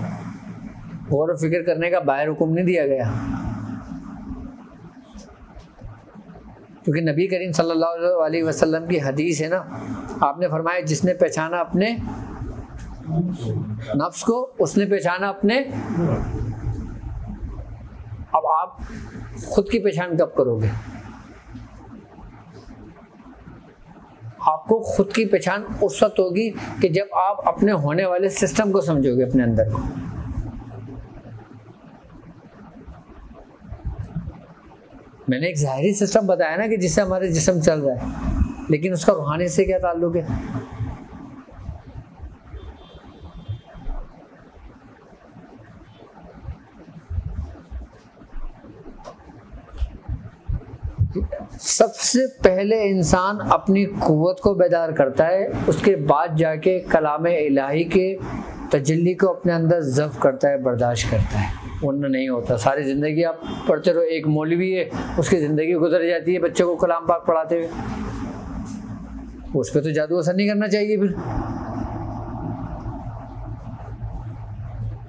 गौर व फिक्र करने का बाहर हुक्म नहीं दिया गया, क्योंकि नबी करीम सल्लल्लाहु अलैहि वसल्लम की हदीस है ना, आपने फरमाया जिसने पहचाना अपने नफ्स को, उसने पहचाना अपने। अब आप खुद की पहचान कब करोगे? आपको खुद की पहचान उस वक्त होगी कि जब आप अपने होने वाले सिस्टम को समझोगे, अपने अंदर को। मैंने एक ज़ाहिरी सिस्टम बताया ना कि जिससे हमारे जिस्म चल रहा है, लेकिन उसका रूहानी से क्या ताल्लुक है? सबसे पहले इंसान अपनी कुव्वत को बेदार करता है, उसके बाद जाके कलाम इलाही के तजल्ली को अपने अंदर ज़ब्त करता है, बर्दाश्त करता है, वरना नहीं होता। सारी ज़िंदगी आप पढ़ते रहो। एक मौलवी है, उसकी ज़िंदगी गुजर जाती है बच्चे को कलाम पाक पढ़ाते हुए, उस पर तो जादू असर नहीं करना चाहिए।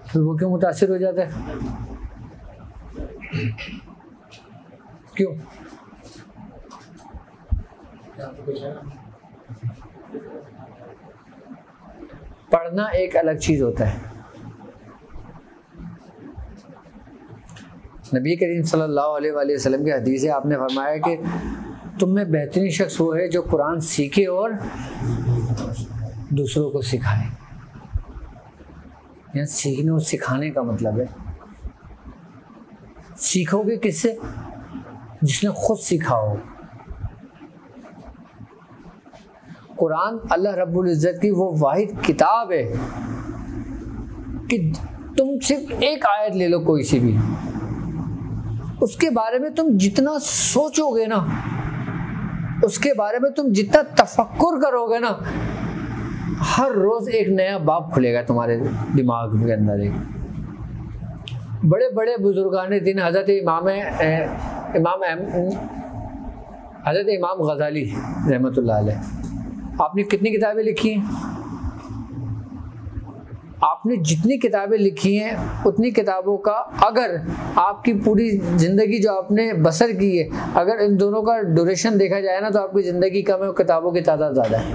फिर वो क्यों मुतासिर हो जाता है? क्यों? पढ़ना एक अलग चीज होता है। नबी करीम सल्लल्लाहु अलैहि वसल्लम की हदीस है, आपने फरमाया कि तुम में बेहतरीन शख्स वो है जो कुरान सीखे और दूसरों को सिखाए। यहाँ सीखने और सिखाने का मतलब है, सीखोगे किससे? जिसने खुद सीखा हो। कुरान अल्लाह रब्बुल इज़्ज़त की वो वाहिद किताब है कि तुम सिर्फ एक आयत ले लो कोई सी भी, उसके बारे में तुम जितना सोचोगे ना, उसके बारे में तुम जितना तफक्कुर करोगे ना, हर रोज एक नया बाब खुलेगा तुम्हारे दिमाग के अंदर। एक बड़े बड़े बुजुर्गान दिन हज़रत इमाम गज़ाली रहमतुल्लाह अलैह, आपने कितनी किताबें लिखी हैं? आपने जितनी किताबें लिखी हैं उतनी किताबों का अगर आपकी पूरी ज़िंदगी जो आपने बसर की है, अगर इन दोनों का ड्यूरेशन देखा जाए ना, तो आपकी ज़िंदगी कम है और किताबों की तादाद ज़्यादा है।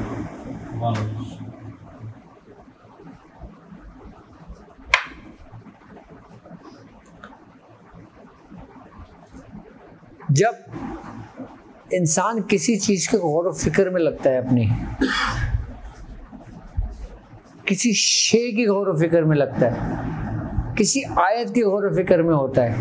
जब इंसान किसी चीज के गौर व फिक्र में लगता है, अपनी किसी शे की गौर व फिक्र में लगता है, किसी आयत की गौर व फिक्र में होता है,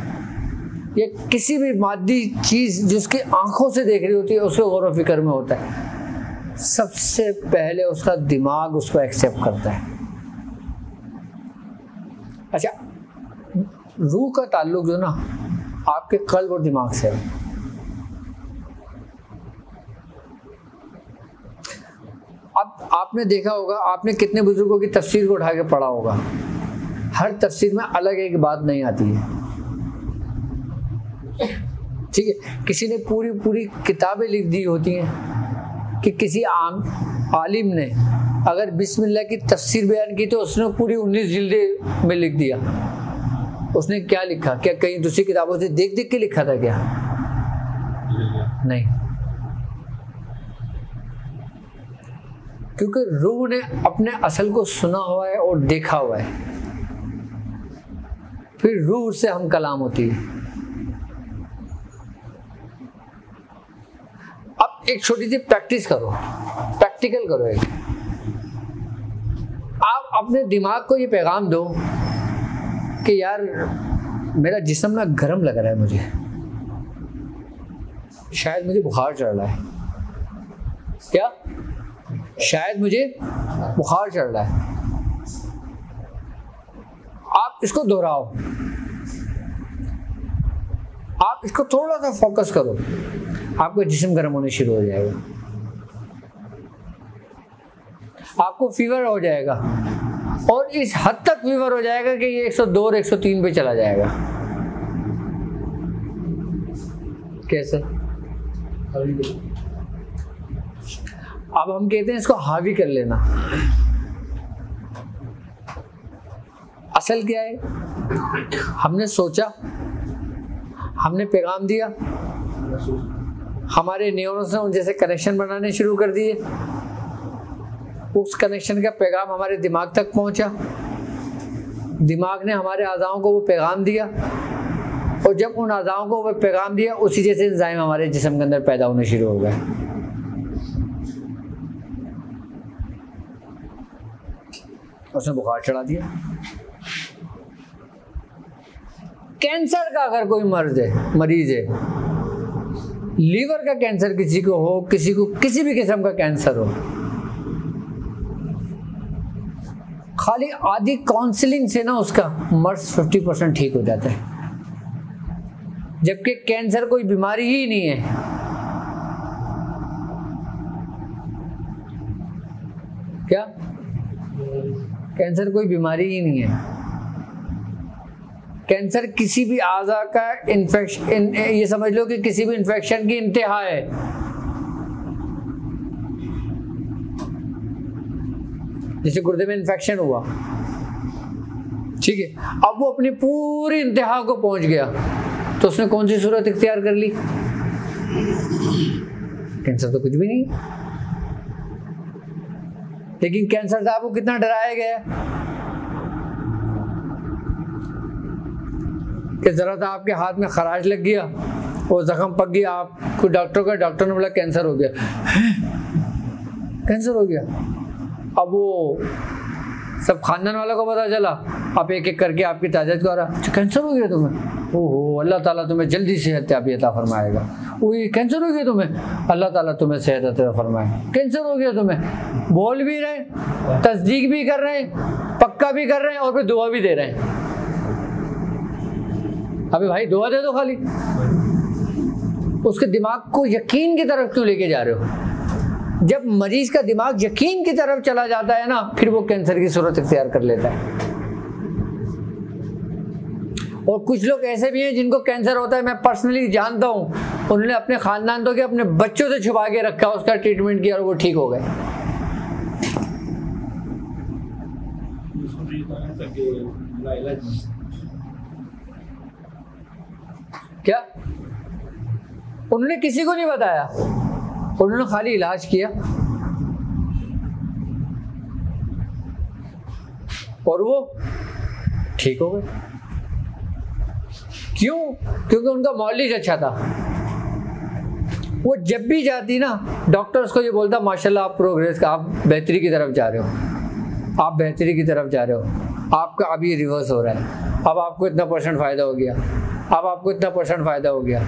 या किसी भी मादी चीज जिसकी आंखों से देख रही होती है उसके गौर व फिक्र में होता है, सबसे पहले उसका दिमाग उसको एक्सेप्ट करता है। अच्छा, रूह का ताल्लुक जो ना आपके कल्ब और दिमाग से है। अब आपने देखा होगा, आपने कितने बुजुर्गों की तफसीर को उठा के पढ़ा होगा, हर तफसीर में अलग एक बात नहीं आती है, ठीक है। किसी ने पूरी पूरी किताबें लिख दी होती हैं कि किसी आलिम ने अगर बिस्मिल्लाह की तफसीर बयान की तो उसने पूरी 19 जिल्दे में लिख दिया। उसने क्या लिखा? क्या कहीं दूसरी किताबों से देख देख के लिखा था क्या? नहीं, क्योंकि रूह ने अपने असल को सुना हुआ है और देखा हुआ है, फिर रूह से हम कलाम होती है। अब एक छोटी सी प्रैक्टिस करो, प्रैक्टिकल करो। एक आप अपने दिमाग को ये पैगाम दो कि यार मेरा जिस्म ना गर्म लग रहा है, मुझे शायद मुझे बुखार चढ़ रहा है, क्या शायद मुझे बुखार चढ़ रहा है। आप इसको दोहराओ, आप इसको थोड़ा सा फोकस करो, आपका जिस्म गर्म होने शुरू हो जाएगा, आपको फीवर हो जाएगा, और इस हद तक फीवर हो जाएगा कि ये 102 और 103 पे चला जाएगा। कैसे? अब हम कहते हैं इसको हावी कर लेना। असल क्या है? हमने सोचा, हमने पैगाम दिया, हमारे न्यूरॉन्स ने उन जैसे कनेक्शन बनाने शुरू कर दिए, उस कनेक्शन का पैगाम हमारे दिमाग तक पहुंचा, दिमाग ने हमारे आज़ाओं को वो पैगाम दिया, और जब उन आज़ाओं को वो पैगाम दिया, उसी जैसे एंजाइम हमारे जिस्म के अंदर पैदा होने शुरू हो गए। उसने बुखार चढ़ा दिया। कैंसर का अगर कोई मरीज है, लीवर का कैंसर किसी को हो, किसी को किसी भी किस्म का कैंसर हो, खाली आधी काउंसलिंग से ना उसका मर्ज 50% ठीक हो जाता है, जबकि कैंसर कोई बीमारी ही नहीं है। क्या कैंसर कोई बीमारी ही नहीं है। कैंसर किसी भी आज़ा का इन्फेक्शन, ये समझ लो कि किसी भी इन्फेक्शन की इंतहा है। जैसे गुर्दे में इन्फेक्शन हुआ, ठीक है, अब वो अपनी पूरी इंतहा को पहुंच गया, तो उसने कौन सी सूरत इख्तियार कर ली? कैंसर तो कुछ भी नहीं है। लेकिन कैंसर से आपको कितना डराया गया कि जरा सा आपके हाथ में खराश लग गया, वो जख्म पक गया, आपको डॉक्टर ने बोला कैंसर हो गया। कैंसर हो गया। अब वो सब खानदान वालों को पता चला, आप एक एक करके आपकी ताजत को आ रहा, कैंसर हो गया तुम्हें, ओहो अल्लाह ताला तुम्हें जल्दी सेहत अता फरमाएगा। वही कैंसर हो गया तुम्हें, अल्लाह ताला तुम्हें सेहत अता फरमाए। कैंसर हो गया तुम्हें, बोल भी रहे, तस्दीक भी कर रहे हैं, पक्का भी कर रहे हैं और फिर दुआ भी दे रहे हैं। अबे भाई दुआ दे दो खाली, उसके दिमाग को यकीन की तरफ क्यों लेके जा रहे हो? जब मरीज का दिमाग यकीन की तरफ चला जाता है ना, फिर वो कैंसर की सूरत इख्तियार कर लेता है। और कुछ लोग ऐसे भी हैं जिनको कैंसर होता है, मैं पर्सनली जानता हूं, उन्होंने अपने खानदान तो क्या अपने बच्चों से छुपा के रखा, उसका ट्रीटमेंट किया और वो ठीक हो गए। क्या उन्होंने किसी को नहीं बताया, उन्होंने खाली इलाज किया और वो ठीक हो गए। क्यों? क्योंकि उनका मौलिज अच्छा था। वो जब भी जाती ना, डॉक्टर उसको ये बोलता माशाल्लाह आप प्रोग्रेस का, आप बेहतरी की तरफ जा रहे हो, आप बेहतरी की तरफ जा रहे हो, आपका अभी रिवर्स हो रहा है, अब आपको इतना % फायदा हो गया, अब आपको इतना % फायदा हो गया।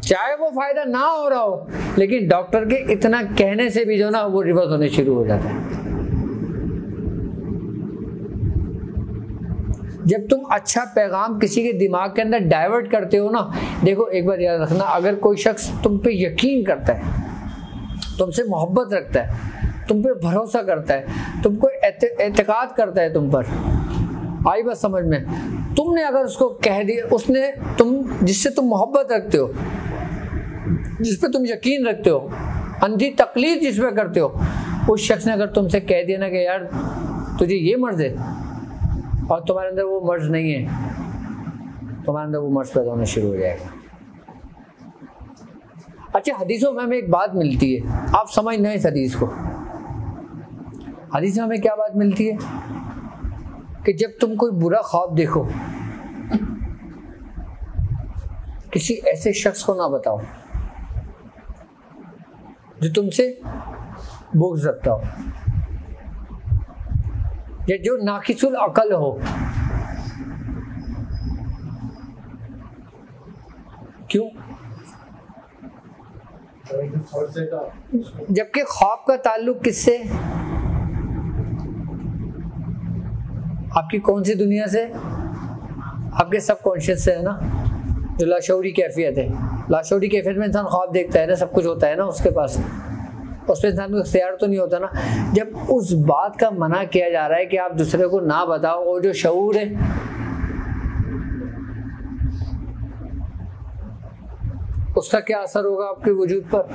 चाहे वो फायदा ना हो रहा हो, लेकिन डॉक्टर के इतना कहने से भी जो ना वो रिवर्स होने शुरू हो जाता है। जब तुम अच्छा पैगाम किसी के दिमाग के अंदर डाइवर्ट करते हो ना, देखो एक बार याद रखना, अगर कोई शख्स तुम पे यकीन करता है, तुमसे मोहब्बत रखता है, तुम पे भरोसा करता है, तुमको एतकाद करता है तुम पर, आई बात समझ में, तुमने अगर उसको कह दिया, उसने तुम जिससे तुम मोहब्बत रखते हो, जिस पे तुम यकीन रखते हो, अंधी तकलीफ जिस पे करते हो, उस शख्स ने अगर तुमसे कह दिया ना कि यार तुझे ये मर्ज है और तुम्हारे अंदर वो मर्ज नहीं है, तुम्हारे अंदर वो मर्ज पैदा होना शुरू हो जाएगा। अच्छा, हदीसों में हमें एक बात मिलती है, आप समझना इस हदीस को। हदीस में हमें क्या बात मिलती है कि जब तुम कोई बुरा ख्वाब देखो, किसी ऐसे शख्स को ना बताओ जो तुमसे बुग़्ज़ रखता हो या जो नाकिसुल अकल हो। क्यों? जबकि ख्वाब का ताल्लुक किससे? आपकी कौन सी दुनिया से? आपके सबकॉन्शियस से है ना, जो लाशऊरी कैफियत है। लाशऊरी कैफियत में इंसान ख्वाब देखता है ना, सब कुछ होता है ना उसके पास, उस पर इंसान को इख्तियार तो नहीं होता ना। जब उस बात का मना किया जा रहा है कि आप दूसरे को ना बताओ, वो जो शऊर है, उसका क्या असर होगा आपके वजूद पर?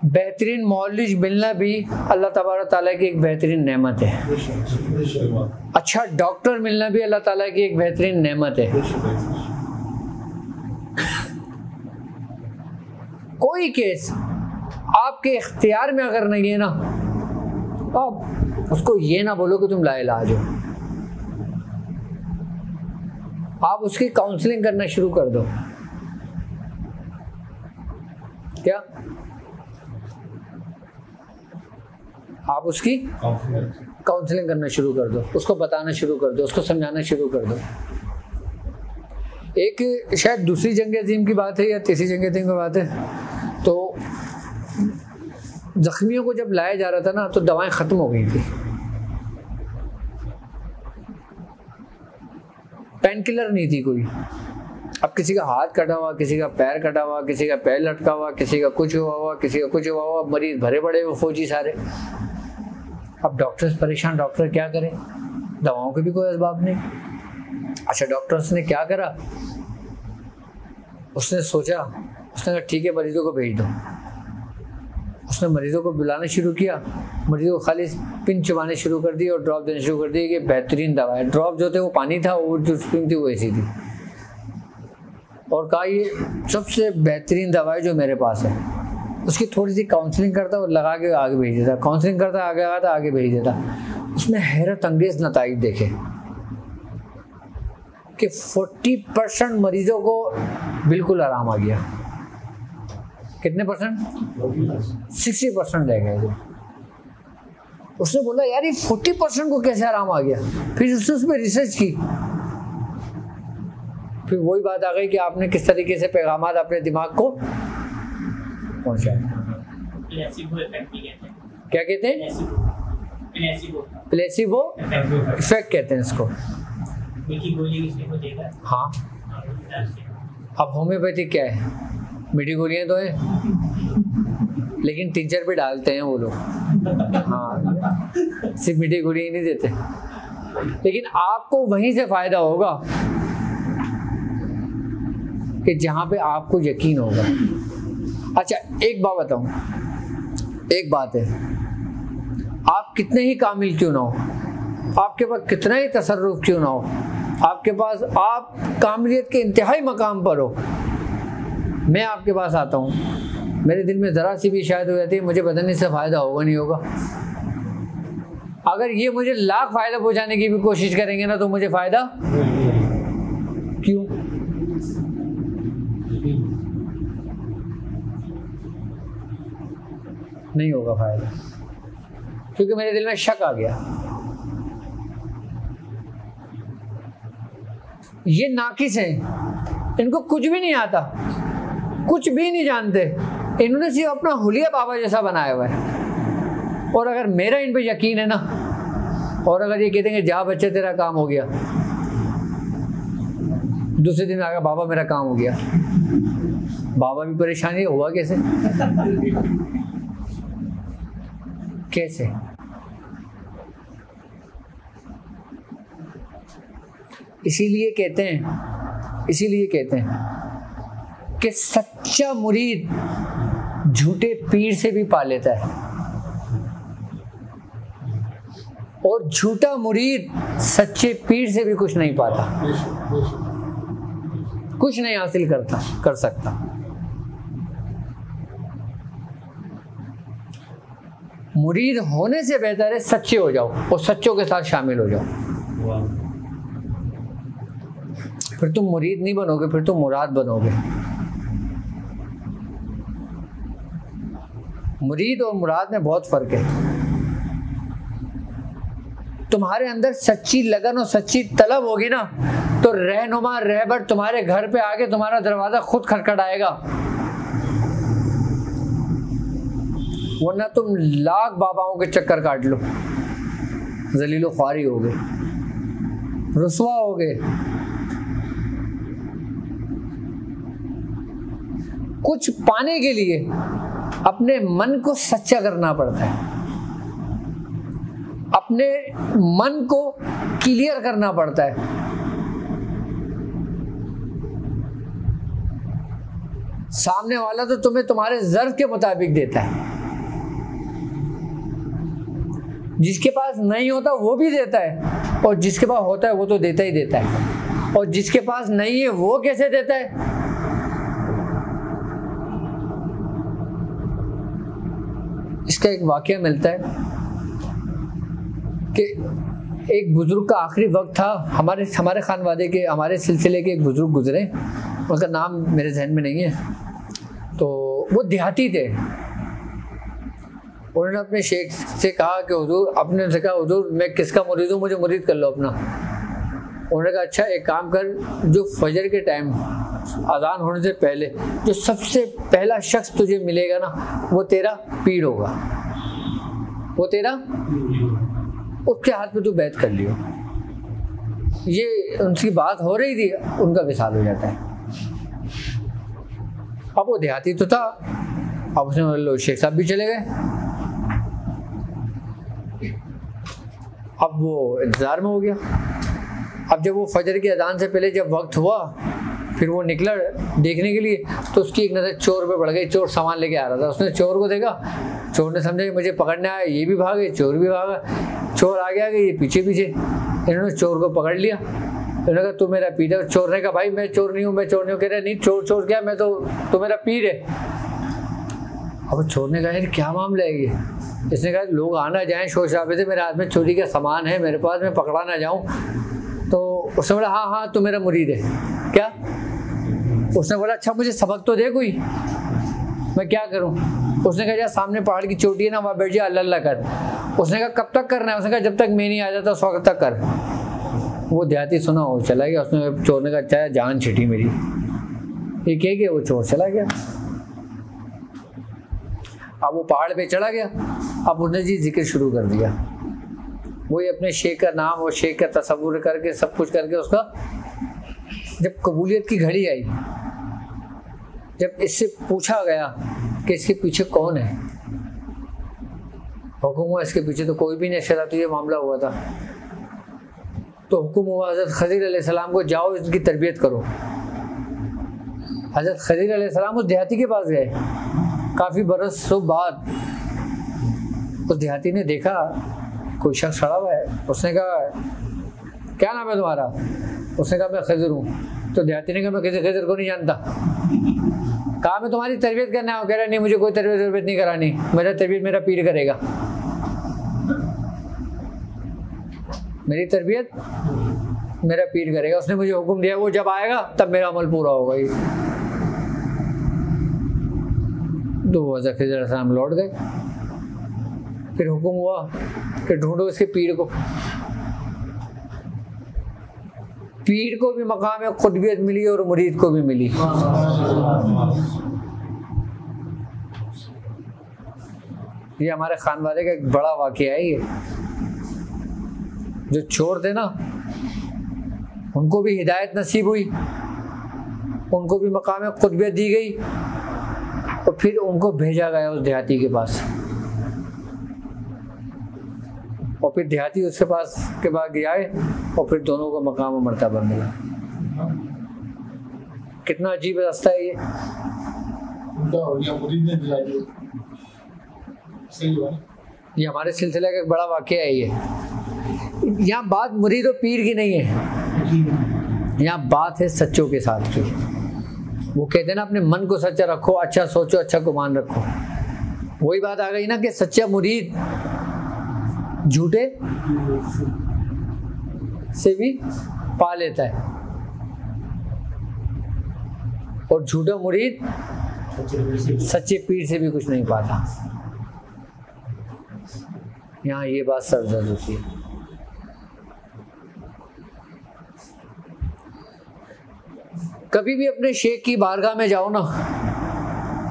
बेहतरीन मौलिज मिलना भी अल्लाह तबारक ताला की एक बेहतरीन नेमत है। अच्छा डॉक्टर मिलना भी अल्लाह ताला की एक बेहतरीन नेमत है। कोई केस आपके इख्तियार में अगर नहीं है ना, आप उसको ये ना बोलो कि तुम लाइलाज हो, आप उसकी काउंसलिंग करना शुरू कर दो। क्या आप उसकी काउंसलिंग करना शुरू कर दो, उसको बताना शुरू कर दो, उसको समझाना शुरू कर दो। एक शायद दूसरी जंग अजीम की बात है या तीसरी जंग अजीम की बात है, तो जख्मियों को जब लाया जा रहा था ना तो दवाएं ख़त्म हो गई थी, पेन किलर नहीं थी कोई। अब किसी का हाथ कटा हुआ, किसी का पैर कटा हुआ, किसी का पैर लटका हुआ, किसी का कुछ हुआ हुआ, किसी का कुछ हुआ हुआ, मरीज भरे पड़े वो फौजी सारे। अब डॉक्टर्स परेशान, डॉक्टर क्या करें, दवाओं के भी कोई असबाब नहीं। अच्छा डॉक्टर्स ने क्या करा, उसने सोचा, उसने कहा ठीक है मरीजों को भेज दो। उसने मरीजों को बुलाना शुरू किया, मरीजों को खाली पिन चबाने शुरू कर दिए और ड्रॉप देने शुरू कर दिए कि बेहतरीन दवा है। ड्रॉप जो थे वो पानी था, वो जो पिन थी वो ऐसी थी, और कहा ये सबसे बेहतरीन दवा है जो मेरे पास है। उसकी थोड़ी सी काउंसलिंग करता और लगा के आगे भेज देता, काउंसलिंग करता आगे आता आगे भेज देता। उसने हैरत अंगेज नताइज देखे कि 40% मरीजों को बिल्कुल आराम आ गया। कितने परसेंट? 60% रह गए थे। उसने बोला यार ये 40% को कैसे आराम आ गया। फिर उसने उसमें रिसर्च की, फिर वही बात आ गई कि आपने किस तरीके से पैगामात अपने दिमाग को पहुंचाए। क्या कहते हैं? प्लेसिबो इफेक्ट कहते हैं इसको। हाँ, अब होम्योपैथिक क्या है? मीठी गोलियां तो है, लेकिन टिंचर भी डालते हैं वो लोग। हाँ, सिर्फ मीठी गोली नहीं देते, लेकिन आपको वहीं से फायदा होगा कि जहां पे आपको यकीन होगा। अच्छा एक बात बताऊं, एक बात है, आप कितने ही कामिल क्यों ना हो, आपके पास कितना ही तसर्रुफ क्यों ना हो, आपके पास आप कामिलियत के इंतहाई मकाम पर हो, मैं आपके पास आता हूँ, मेरे दिल में ज़रा सी भी शायद हो जाती है, मुझे पता नहीं इससे फ़ायदा होगा नहीं होगा। अगर ये मुझे लाख फ़ायदा पहुँचाने की भी कोशिश करेंगे ना तो मुझे फ़ायदा क्यों? नहीं होगा फ़ायदा, क्योंकि मेरे दिल में शक आ गया। ये नाकिस हैं, इनको कुछ भी नहीं आता, कुछ भी नहीं जानते, इन्होंने सिर्फ अपना हुलिया बाबा जैसा बनाया हुआ है। और अगर मेरा इन पे यकीन है ना, और अगर ये कहते हैं कि जा बच्चे तेरा काम हो गया, दूसरे दिन आएगा बाबा मेरा काम हो गया, बाबा भी परेशानी हुआ कैसे? कैसे? इसीलिए कहते हैं कि सच्चा मुरीद झूठे पीर से भी पा लेता है, और झूठा मुरीद सच्चे पीर से भी कुछ नहीं पाता, कुछ नहीं हासिल कर सकता। मुरीद होने से बेहतर है सच्चे हो जाओ और सच्चों के साथ शामिल हो जाओ। फिर तुम मुरीद नहीं बनोगे, फिर तुम मुराद बनोगे। मुरीद और मुराद में बहुत फर्क है। तुम्हारे अंदर सच्ची लगन और सच्ची तलब होगी ना, तो रहनुमा रहबर तुम्हारे घर पे आके तुम्हारा दरवाजा खुद खटखटाएगा, वरना तुम लाख बाबाओं के चक्कर काट लो, जलीलो ख्वारी हो गए, रुसवा हो गए। कुछ पाने के लिए अपने मन को सच्चा करना पड़ता है, अपने मन को क्लियर करना पड़ता है। सामने वाला तो तुम्हें तुम्हारे ज़र्फ के मुताबिक देता है, जिसके पास नहीं होता वो भी देता है, और जिसके पास होता है वो तो देता ही देता है, और जिसके पास नहीं है वो कैसे देता है? इसका एक वाकया मिलता है कि एक बुजुर्ग का आखिरी वक्त था, हमारे खानवादे के, हमारे सिलसिले के एक बुजुर्ग गुजरे, उनका नाम मेरे जहन में नहीं है। तो वो देहाती थे। उन्होंने अपने शेख से कहा कि हुजूर, अपने से कहा हुजूर मैं किसका मुरीद हूँ, मुझे मुरीद कर लो अपना। उन्होंने कहा अच्छा एक काम कर, जो फजर के टाइम अजान होने से पहले जो सबसे पहला शख्स तुझे मिलेगा ना, वो तेरा पीर होगा, वो तेरा, उसके हाथ में तू बैत कर लियो। ये उनकी बात हो रही थी, उनका विसाल हो जाता है। अब वो देहाती तो था, अब उसने लो शेख साहब भी चले गए। अब वो इंतजार में हो गया। अब जब वो फजर की अजान से पहले जब वक्त हुआ, फिर वो निकला देखने के लिए, तो उसकी एक नज़र चोर पे पड़ गई। चोर सामान लेके आ रहा था, उसने चोर को देखा, चोर ने समझा कि मुझे पकड़ने आया, ये भी भागे, चोर भी भागा, चोर आगे आगे, ये पीछे पीछे। इन्होंने चोर को पकड़ लिया। इन्होंने कहा तू मेरा पीर है। चोर ने कहा भाई मैं चोर नहीं हूँ, मैं चोर नहीं हूँ। कह रहे नहीं चोर चोर क्या, मैं तो मेरा पीर है। अब चोर ने कहा क्या मामला है ये? इसने कहा लोग आना जाएं शोर शराबे से, मेरे हाथ में चोरी का सामान है मेरे पास, मैं पकड़ा ना जाऊं। तो उसने बोला हाँ तू मेरा मुरीद है क्या? उसने बोला अच्छा मुझे सबक तो दे कोई, मैं क्या करूं? उसने कहा सामने पहाड़ की चोटी है ना, वहाँ बैठ जा, अल्लाह अल्लाह कर। उसने कहा कब तक करना है? उसने कहा जब तक मैं नहीं आ जाता उस वक्त तक कर। वो देहाती सुना वो चला गया। उसने चोर ने कहा अच्छा जान छिटी मेरी, ये कह के वो चोर चला गया। अब वो पहाड़ पे चढ़ा गया। अब उसने जी जिक्र शुरू कर दिया, वही अपने शेख का नाम और शेख का तसव्वुर करके सब कुछ करके उसका। जब कबूलियत की घड़ी आई, जब इससे पूछा गया कि इसके पीछे कौन है, हुक्म हुआ इसके पीछे तो कोई भी नहीं, शरारती ये मामला हुआ था। तो हुक्म हुआ हज़रत खज़ीर अलैहिस्सलाम को जाओ इसकी तरबियत करो। हज़रत खज़ीर अलैहिस्सलाम उस देहाती के पास गए। काफ़ी बरसों बाद उस देहाती ने देखा कोई शख्स खड़ा हुआ है। उसने कहा क्या नाम है तुम्हारा? उसने कहा मैं खज़ीर हूँ। तो देहाती ने कहा मैं किसी खज़ीर को नहीं जानता। कहा मैं तुम्हारी तरबियत करना है। कह रहा नहीं मुझे कोई तरबियत नहीं करानी, मेरा तरबियत मेरा पीर करेगा, मेरी तरबियत मेरा पीर करेगा। उसने मुझे हुक्म दिया, वो जब आएगा तब मेरा अमल पूरा होगा। ये तो हज़रत खज़ीर अलैहिस्सलाम लौट गए। फिर हुक्म हुआ कि ढूंढो इसके पीर को। पीर को भी मकाम खुतबियत मिली और मुरीद को भी मिली। ये हमारे खानवादे का एक बड़ा वाक़या है। ये जो चोर थे ना, उनको भी हिदायत नसीब हुई, उनको भी मकाम खुतबियत दी गई और फिर उनको भेजा गया उस देहाती के पास। और फिर देहाती उसके पास के बाद गया और फिर दोनों को मकाम और मर्तबा मिला। कितना अजीब रास्ता है ये। ये हमारे सिलसिले का एक बड़ा वाक़या है। ये यहाँ बात मुरीद और पीर की नहीं है, यहाँ बात है सच्चों के साथ की। वो कहते हैं ना अपने मन को सच्चा रखो, अच्छा सोचो, अच्छा गुमान रखो। वही बात आ गई ना कि सच्चा मुरीद झूठे से भी पा लेता है और झूठा मुरीद सच्चे पीर से भी कुछ नहीं पाता। यहाँ ये बात सरदर्द होती है। कभी भी अपने शेख की बारगाह में जाओ ना,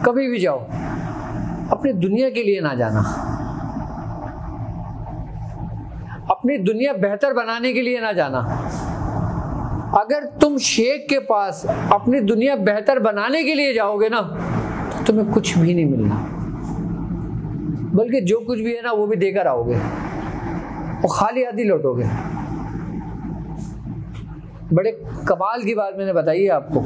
कभी भी जाओ, अपनी दुनिया के लिए ना जाना, अपनी दुनिया बेहतर बनाने के लिए ना जाना। अगर तुम शेख के पास अपनी दुनिया बेहतर बनाने के लिए जाओगे ना, तो तुम्हें कुछ भी नहीं मिलना, बल्कि जो कुछ भी है ना वो भी देकर आओगे और खाली हाथ ही लौटोगे। बड़े कमाल की बात मैंने बताई है आपको।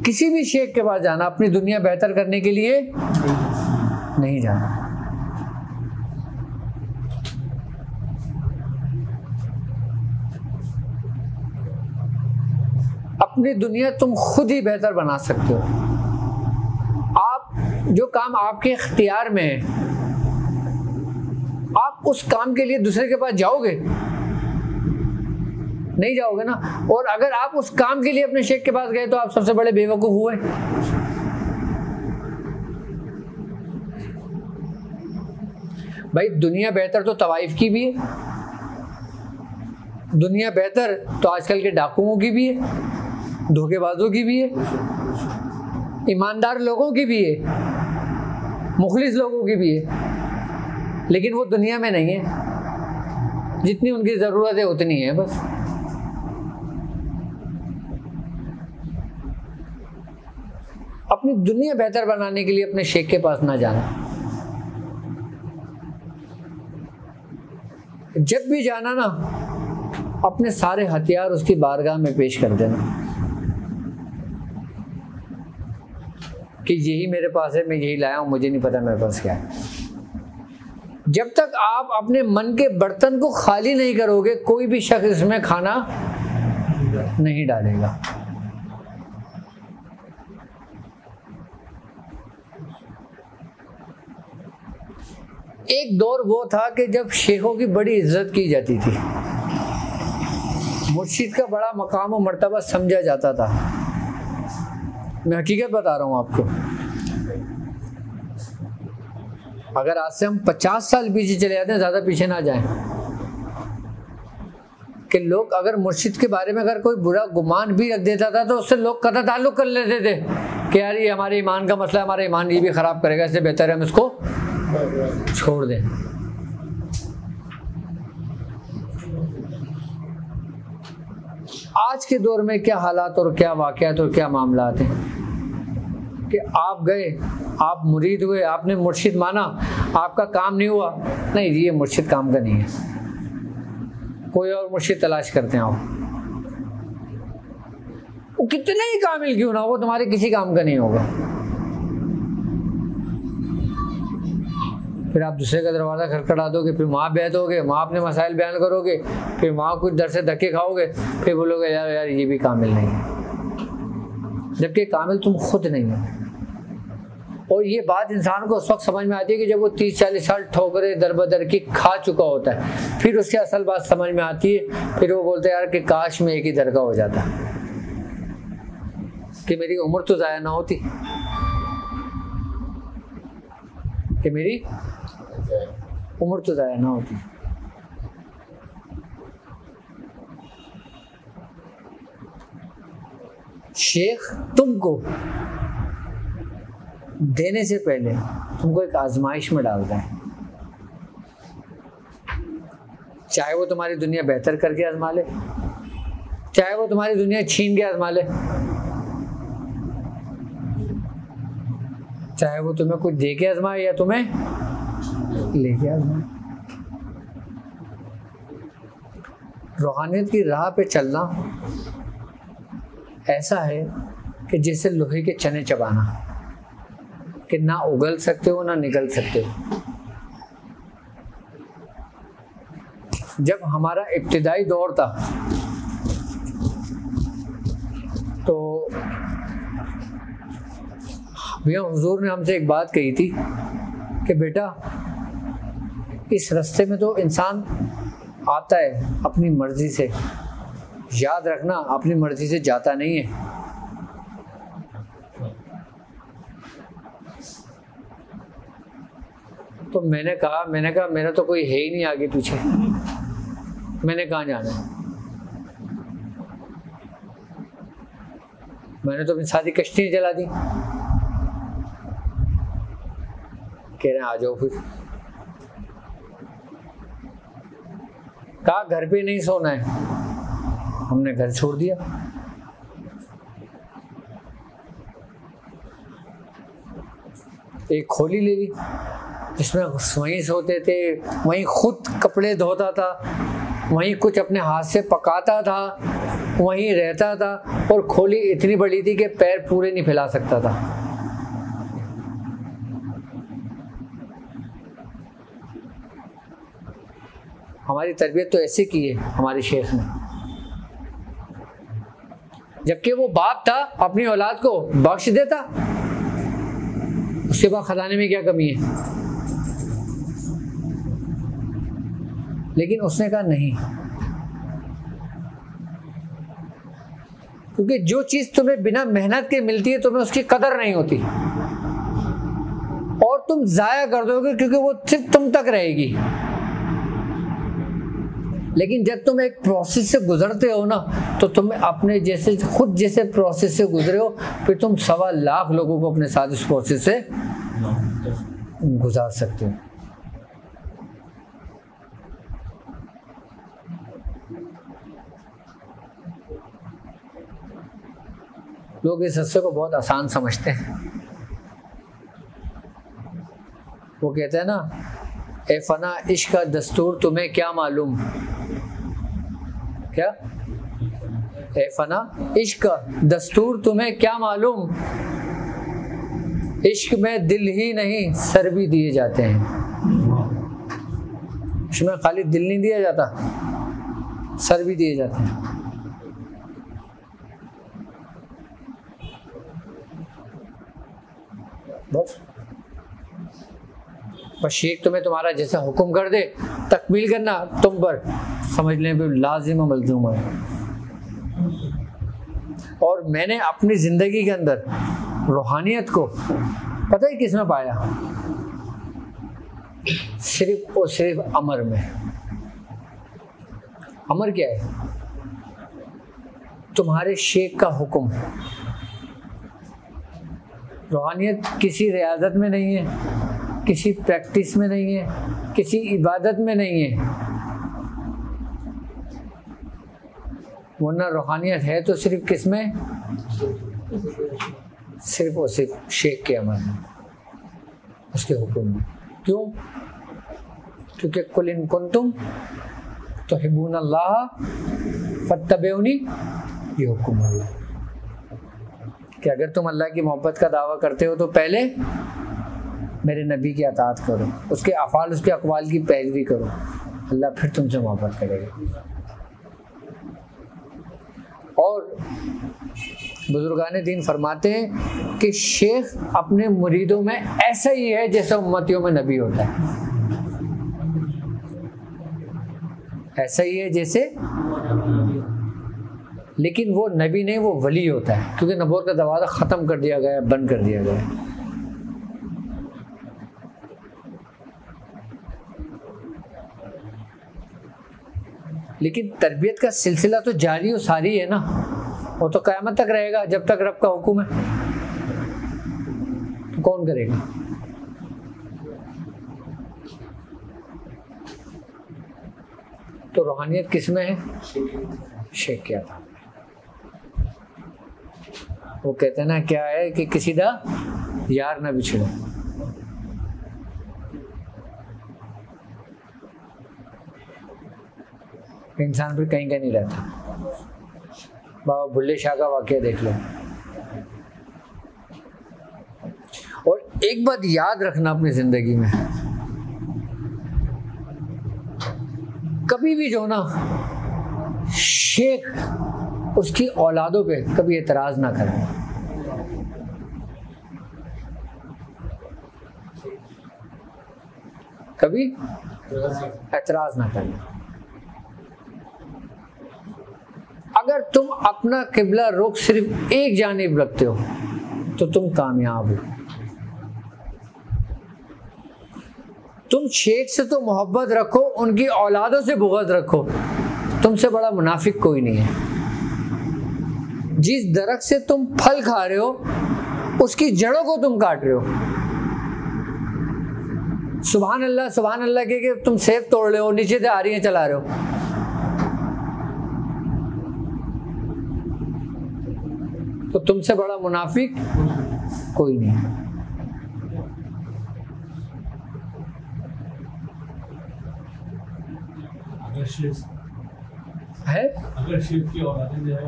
किसी भी शेख के पास जाना अपनी दुनिया बेहतर करने के लिए नहीं जाना। अपनी दुनिया तुम खुद ही बेहतर बना सकते हो। आप जो काम आपके इख्तियार में है, आप उस काम के लिए दूसरे के पास जाओगे, नहीं जाओगे ना। और अगर आप उस काम के लिए अपने शेख के पास गए तो आप सबसे बड़े बेवकूफ हुए। भाई दुनिया बेहतर तो तवाइफ की भी है, दुनिया बेहतर तो आजकल के डाकुओं की भी है, धोखेबाजों की भी है, ईमानदार लोगों की भी है, मुखलिस लोगों की भी है, लेकिन वो दुनिया में नहीं है। जितनी उनकी ज़रूरत है उतनी है बस। अपनी दुनिया बेहतर बनाने के लिए अपने शेख के पास ना जाना। जब भी जाना ना, अपने सारे हथियार उसकी बारगाह में पेश कर देना कि यही मेरे पास है, मैं यही लाया हूं, मुझे नहीं पता मेरे पास क्या है। जब तक आप अपने मन के बर्तन को खाली नहीं करोगे, कोई भी शख्स इसमें खाना नहीं डालेगा। एक दौर वो था कि जब शेखों की बड़ी इज्जत की जाती थी, मुर्शिद का बड़ा मकाम और मर्तबा समझा जाता था। मैं हकीकत बता रहा हूँ आपको। अगर आज से हम 50 साल पीछे चले जाते हैं, ज़्यादा पीछे ना जाएं, कि लोग अगर मुर्शिद के बारे में अगर कोई बुरा गुमान भी रख देता था तो उससे लोग कतई ताल्लुक कर लेते थे कि यार ये हमारे ईमान का मसला है, हमारा ईमान ये भी ख़राब करेगा, इससे बेहतर है हम इसको छोड़ दें। आज के दौर में क्या हालात और क्या वाक़यात और क्या मामलात हैं कि आप गए, आप मुरीद हुए, आपने मुर्शिद माना, आपका काम नहीं हुआ। नहीं, ये मुर्शिद काम का नहीं है, कोई और मुर्शिद तलाश करते हैं आप। वो कितने ही कामिल क्यों ना हो, वो तुम्हारे किसी काम का नहीं होगा। फिर आप दूसरे का दरवाज़ा खटखटा दोगे, फिर वहाँ बैठोगे, वहाँ अपने मसाइल बयान करोगे, फिर वहाँ कुछ दर से धक्के खाओगे, फिर बोलोगे यार यार ये भी कामिल नहीं है, जबकि कामिल तुम खुद नहीं हो। और ये बात इंसान को उस वक्त समझ में आती है कि जब वो 30-40 साल ठोकरें दर बदर की खा चुका होता है, फिर उसकी असल बात समझ में आती है। फिर वो बोलते हैं यार कि काश में एक ही दर का हो जाता, कि मेरी उम्र तो ज़ाया ना होती, कि मेरी उम्र तो ज़ाया ना होती। शेख तुमको देने से पहले तुमको एक आजमाइश में डालता है, चाहे वो तुम्हारी दुनिया बेहतर करके आजमा ले, चाहे वो तुम्हारी दुनिया छीन के आजमा ले, चाहे वो तुम्हें कुछ दे के आजमाए या तुम्हें लेके आजमाए। रूहानियत की राह पे चलना ऐसा है कि जैसे लोहे के चने चबाना, कि ना उगल सकते हो ना निगल सकते हो। जब हमारा इब्तिदाई दौर था तो भैया हुजूर ने हमसे एक बात कही थी कि बेटा इस रास्ते में तो इंसान आता है अपनी मर्जी से, याद रखना अपनी मर्जी से जाता नहीं है। तो मैंने कहा मेरा तो कोई है ही नहीं आगे पीछे, मैंने कहाँ जाना है। मैंने तो अपनी सारी कश्ती जला दी। कह रहे हैं आ जाओ फिर। कहा घर पे नहीं सोना है, हमने घर छोड़ दिया। एक खोली ले ली जिसमें वहीं सोते थे, वहीं खुद कपड़े धोता था, वहीं कुछ अपने हाथ से पकाता था, वहीं रहता था। और खोली इतनी बड़ी थी कि पैर पूरे नहीं फैला सकता था। हमारी तरबियत तो ऐसे की है हमारे शेख ने। जबकि वो बाप था अपनी औलाद को बख्श देता, उसके बाद खजाने में क्या कमी है। लेकिन उसने कहा नहीं, क्योंकि जो चीज तुम्हें बिना मेहनत के मिलती है तुम्हें उसकी कदर नहीं होती और तुम जाया कर दोगे क्योंकि वो सिर्फ तुम तक रहेगी। लेकिन जब तुम एक प्रोसेस से गुजरते हो ना तो तुम अपने जैसे खुद जैसे प्रोसेस से गुजरे हो, फिर तुम 1.25 लाख लोगों को अपने साथ इस प्रोसेस से गुजार सकते हो। लोग इस हिस्से को बहुत आसान समझते हैं। वो कहते हैं ना, ए फना इश्क का दस्तूर तुम्हें क्या मालूम, क्या ए फना इश्क का दस्तूर तुम्हें क्या मालूम, इश्क में दिल ही नहीं सर भी दिए जाते हैं। इसमें खाली दिल नहीं दिया जाता, सर भी दिए जाते हैं। बस शेख तुम्हें तुम्हारा जैसा हुक्म कर दे, तकमील करना तुम पर, समझ लें भी लाजिम मलजूम है। और मैंने अपनी जिंदगी के अंदर रूहानियत को पता ही किसमें पाया, सिर्फ और सिर्फ अमर में। अमर क्या है? तुम्हारे शेख का हुक्म। रूहानियत किसी रियाजत में नहीं है, किसी प्रैक्टिस में नहीं है, किसी इबादत में नहीं है, वरना रूहानियत है तो सिर्फ किसमें? सिर्फ और सिर्फ शेख के अमर में, उसके हुक्म में। क्यों? क्योंकि कुल इन कुंतुम तुहिब्बूनल्लाह फत्तबिऊनी, ये हुक्म है कि अगर तुम अल्लाह की मोहब्बत का दावा करते हो तो पहले मेरे नबी की अताअत करो, उसके अफ़ाल उसके अक़वाल की पैरवी करो, अल्लाह फिर तुमसे मोहब्बत करेगा। और बुजुर्गान दीन फरमाते हैं कि शेख अपने मुरीदों में ऐसा ही है जैसा उम्मतियों में नबी होता है, ऐसा ही है जैसे, लेकिन वो नबी नहीं, वो वली होता है, क्योंकि नबूवत का दरवाज़ा ख़त्म कर दिया गया, बंद कर दिया गया। लेकिन तरबियत का सिलसिला तो जारी और सारी है ना, वो तो क़यामत तक रहेगा जब तक रब का हुक्म है। तो कौन करेगा? तो रूहानियत किस में है? शेख क्या था? वो कहते हैं ना, क्या है कि किसी दा यार ना बिछड़ो। इंसान फिर कहीं का नहीं रहता। बाबा बुल्ले शाह का वाकया देख लो। और एक बात याद रखना अपनी जिंदगी में, कभी भी जो ना शेख उसकी औलादों पे कभी एतराज ना करें। कभी एतराज ना करें। अगर तुम अपना किबला रुख सिर्फ एक जानिब रखते हो तो तुम कामयाब हो। तुम शेख से तो मोहब्बत रखो, उनकी औलादों से बुग़्ज़ रखो, तुमसे बड़ा मुनाफिक कोई नहीं है। जिस दरख्त से तुम फल खा रहे हो उसकी जड़ों को तुम काट रहे हो। सुभान अल्लाह के तुम सेब तोड़ रहे हो, नीचे से आरियां चला रहे हो। तो तुमसे बड़ा मुनाफिक कोई नहीं है। अगर शिव की औलादें जो है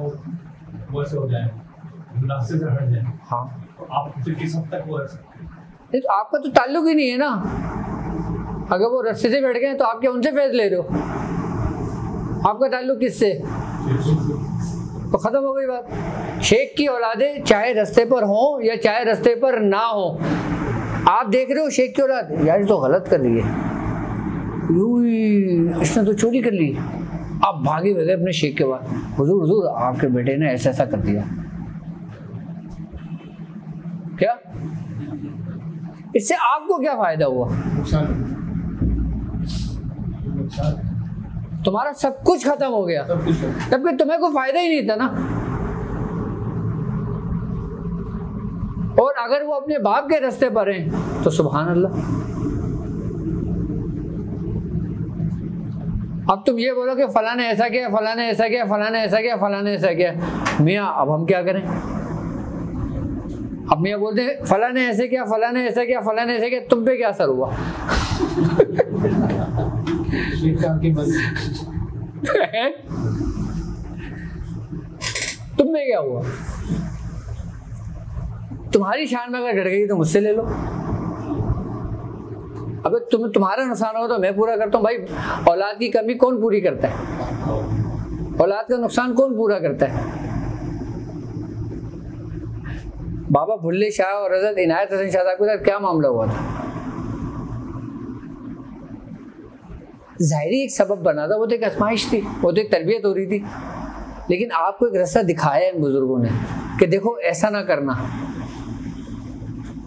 वो ऐसे हो जाए, रास्ते से हट जाए, हाँ, तो आप फिर किस हद तक वो रह सकते हैं? नहीं, तो आपका तो ताल्लुक ही नहीं है ना। अगर वो रास्ते से बैठ गए तो आप क्या उनसे फैज़ ले रहे हो? आपका ताल्लुक किससे? तो खत्म हो गई बात। शेख की औलादें चाहे रास्ते पर हो या चाहे रास्ते पर ना हो, आप देख रहे हो शेख की औलाद, यार तो गलत कर रही है, इसने तो चोरी कर ली, आप भागे गए अपने शेख के बाद, हुजूर हुजूर आपके बेटे ने ऐसा ऐसा कर दिया। क्या इससे आपको क्या फायदा हुआ? तुम्हारा सब कुछ खत्म हो गया, तब तुम्हें कोई फायदा ही नहीं था ना। और अगर वो अपने बाप के रास्ते पर हैं तो सुभान अल्लाह। अब तुम ये बोलो कि फलां ने ऐसा किया, फलां ने ऐसा किया, फलां ने ऐसा किया, फलां ने ऐसा किया। मियाँ अब हम क्या करें? अब मियाँ बोलते हैं फलां ने ऐसे किया, फलां ने ऐसा किया, फलां ने ऐसा किया, तुम पे क्या असर हुआ? तुम में क्या हुआ? तुम्हारी शान में अगर घट गई तो मुझसे ले लो। अबे तुम्हारा नुकसान हो तो मैं पूरा करता हूँ। भाई औलाद की कमी कौन पूरी करता है? औलाद का नुकसान कौन पूरा करता है? बाबा भुल्ले शाह और हज़रत इनायत हसन शाह साहब के साथ क्या मामला हुआ था? ज़ाहिरी एक सबब बना था, वो तो एक आजमाइश थी, वो तो एक तरबियत हो रही थी। लेकिन आपको एक रास्ता दिखाया इन बुजुर्गों ने कि देखो ऐसा ना करना।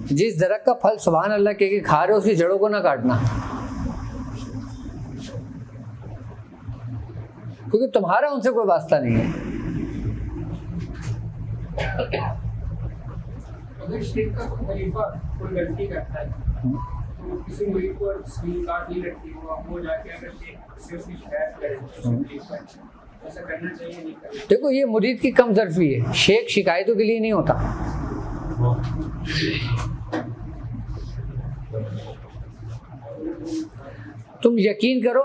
जिस दरख्त का फल सुभान अल्लाह के खा रहे हो उसकी जड़ों को ना काटना, क्योंकि तुम्हारा उनसे कोई वास्ता नहीं है। अगर शेख का खलीफा कोई गलती करता है तो किसी मुरीद को स्क्रीन कार्ड नहीं लगती, वो जाके अगर शेख से उसकी शिकायत करे, ऐसा करना चाहिए नहीं करना? देखो ये मुरीद की कम ज़र्फी है, शेख शिकायतों के लिए नहीं होता। तुम यकीन करो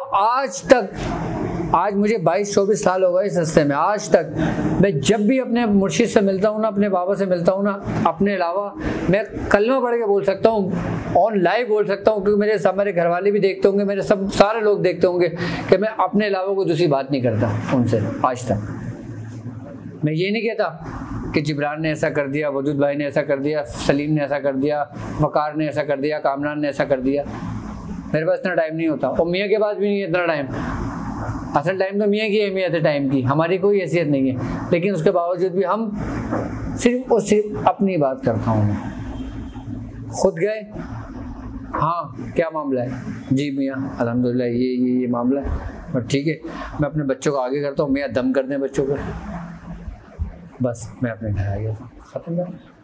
आज मुझे 22-24 साल हो गए इस रास्ते में। आज तक मैं जब भी अपने मुर्शिद से मिलता हूँ ना, अपने बाबा से मिलता हूँ ना, अपने अलावा मैं कलमा पढ़ के बोल सकता हूँ, ऑन लाइव बोल सकता हूँ, क्योंकि मेरे घर वाले भी देखते होंगे, मेरे सारे लोग देखते होंगे कि मैं अपने अलावा कोई दूसरी बात नहीं करता उनसे आज तक। मैं ये नहीं कहता कि जिब्रान ने ऐसा कर दिया, वजूद भाई ने ऐसा कर दिया, सलीम ने ऐसा कर दिया, वकार ने ऐसा कर दिया, कामरान ने ऐसा कर दिया। मेरे पास इतना टाइम नहीं होता, और मियाँ के पास भी नहीं है इतना टाइम। असल टाइम तो मियाँ की अहमियत है टाइम की, हमारी कोई हैसियत नहीं है। लेकिन उसके बावजूद भी हम सिर्फ अपनी बात करता हूँ मैं। खुद गए, हाँ क्या मामला है? जी मियाँ अल्हम्दुलिल्लाह ये मामला है, बट ठीक है मैं अपने बच्चों को आगे करता हूँ, मियाँ दम कर दें बच्चों को, बस मैं अपने घर आ गया, खत्म कर।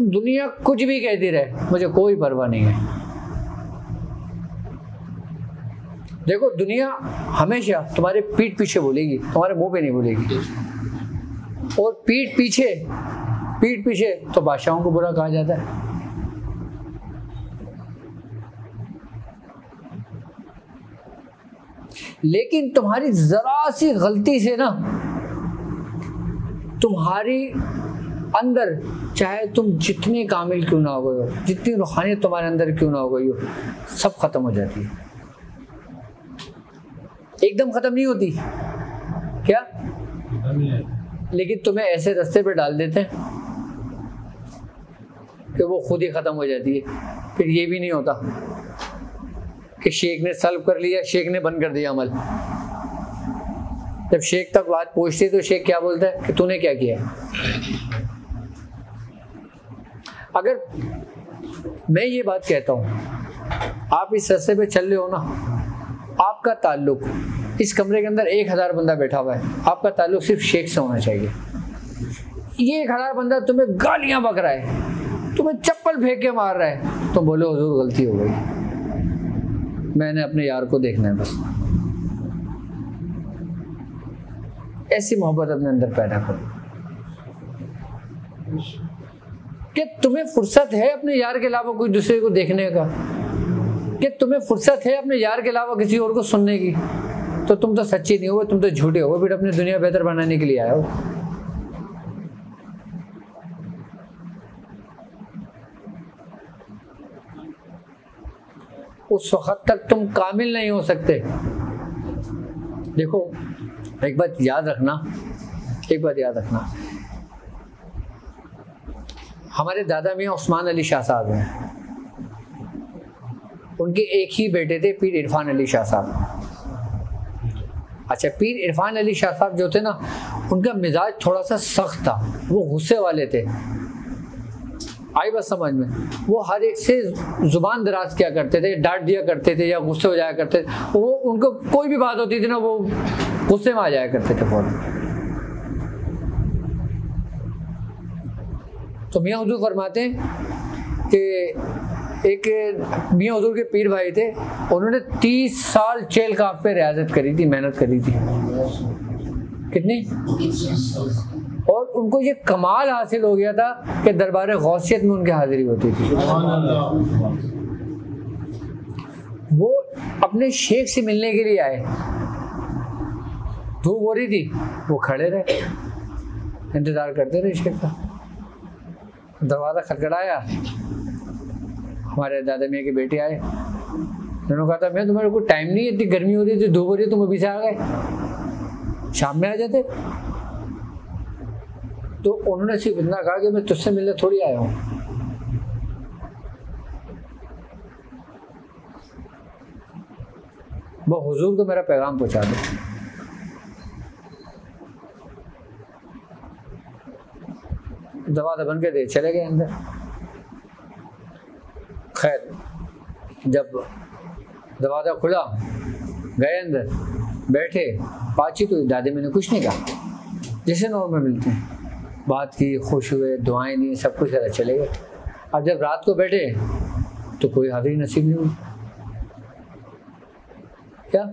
दुनिया कुछ भी कहती रहे, मुझे कोई परवाह नहीं है। देखो दुनिया हमेशा तुम्हारे पीठ पीछे बोलेगी, तुम्हारे मुंह पे नहीं बोलेगी। और पीठ पीछे तो बादशाहों को बुरा कहा जाता है। लेकिन तुम्हारी जरा सी गलती से ना, तुम्हारी अंदर चाहे तुम जितने कामिल क्यों ना हो गए हो, जितनी रूहानियत तुम्हारे अंदर क्यों ना हो गई हो, सब खत्म हो जाती है। एकदम खत्म नहीं होती क्या? लेकिन तुम्हें ऐसे रास्ते पे डाल देते हैं कि वो खुद ही खत्म हो जाती है। फिर ये भी नहीं होता कि शेख ने सल्व कर लिया, शेख ने बंद कर दिया अमल। जब शेख तक बात पहुंचती तो शेख क्या बोलता है कि तूने क्या किया। अगर मैं ये बात कहता हूं आप इस रास्ते पे चल रहे हो ना, आपका ताल्लुक इस कमरे के अंदर 1000 बंदा बैठा हुआ है, आपका ताल्लुक सिर्फ शेख से होना चाहिए। ये 1000 बंदा तुम्हें गालियां बक रहा है, तुम्हें चप्पल फेंक के मार रहा है, तो बोलो हुजूर गलती हो गई, मैंने अपने यार को देखना है। बस ऐसी मोहब्बत अपने अंदर पैदा करो कि तुम्हें फुर्सत है अपने यार के अलावा कोई दूसरे को देखने का, कि तुम्हें फुर्सत है अपने यार के अलावा किसी और को सुनने की, तो तुम तो सच्ची नहीं हो, तुम तो झूठे हो, फिर अपनी दुनिया बेहतर बनाने के लिए आए हो। उस वक्त तक तुम कामिल नहीं हो सकते। देखो एक बात याद रखना, हमारे दादा मियाँ उस्मान अली शाह साहब हैं, उनके एक ही बेटे थे, पीर इरफान अली शाह साहब। अच्छा, पीर इरफान अली शाह साहब जो थे ना, उनका मिजाज थोड़ा सा सख्त था, वो गुस्से वाले थे। आई बात समझ में? वो हर एक से जुबान दराज किया करते थे, डांट दिया करते थे या गुस्से हो जाया करते थे। वो उनको कोई भी बात होती थी ना, वो गुस्से में आ जाया करते थे फौरन। तो मियाँ हुजूर फरमाते हैं कि एक मियाँ हुजूर के पीर भाई थे, उन्होंने 30 साल चेल काफ पे रियाजत करी थी, मेहनत करी थी। कितनी? और उनको ये कमाल हासिल हो गया था कि दरबार गौसियत में उनकी हाजिरी होती थी। वो अपने शेख से मिलने के लिए आए, धूप हो रही थी, वो खड़े रहे, इंतजार करते रहे शेख का। दरवाज़ा खटखटाया, हमारे दादा मियाँ के बेटे आए। उन्होंने कहा था मैं तुम्हारे को टाइम नहीं है, इतनी गर्मी हो रही थी, धूप हो रही है, तुम अभी से आ गए, शाम में आ जाते। तो उन्होंने सिर्फ इतना कहा कि मैं तुझसे मिलने थोड़ी आया हूँ। वो हुजूर को मेरा पैगाम पहुँचा दो। दरवाज़ा बंद के दे चले गए अंदर। खैर, जब दरवाज़ा खुला, गए अंदर, बैठे, बातचीत हुई। दादी मैंने कुछ नहीं कहा, जैसे नॉर्मल मिलते हैं, बात की, खुश हुए, दुआएं दी, सब कुछ करा, चले गए। अब जब रात को बैठे तो कोई हाजिरी नसीब नहीं हुई। क्या?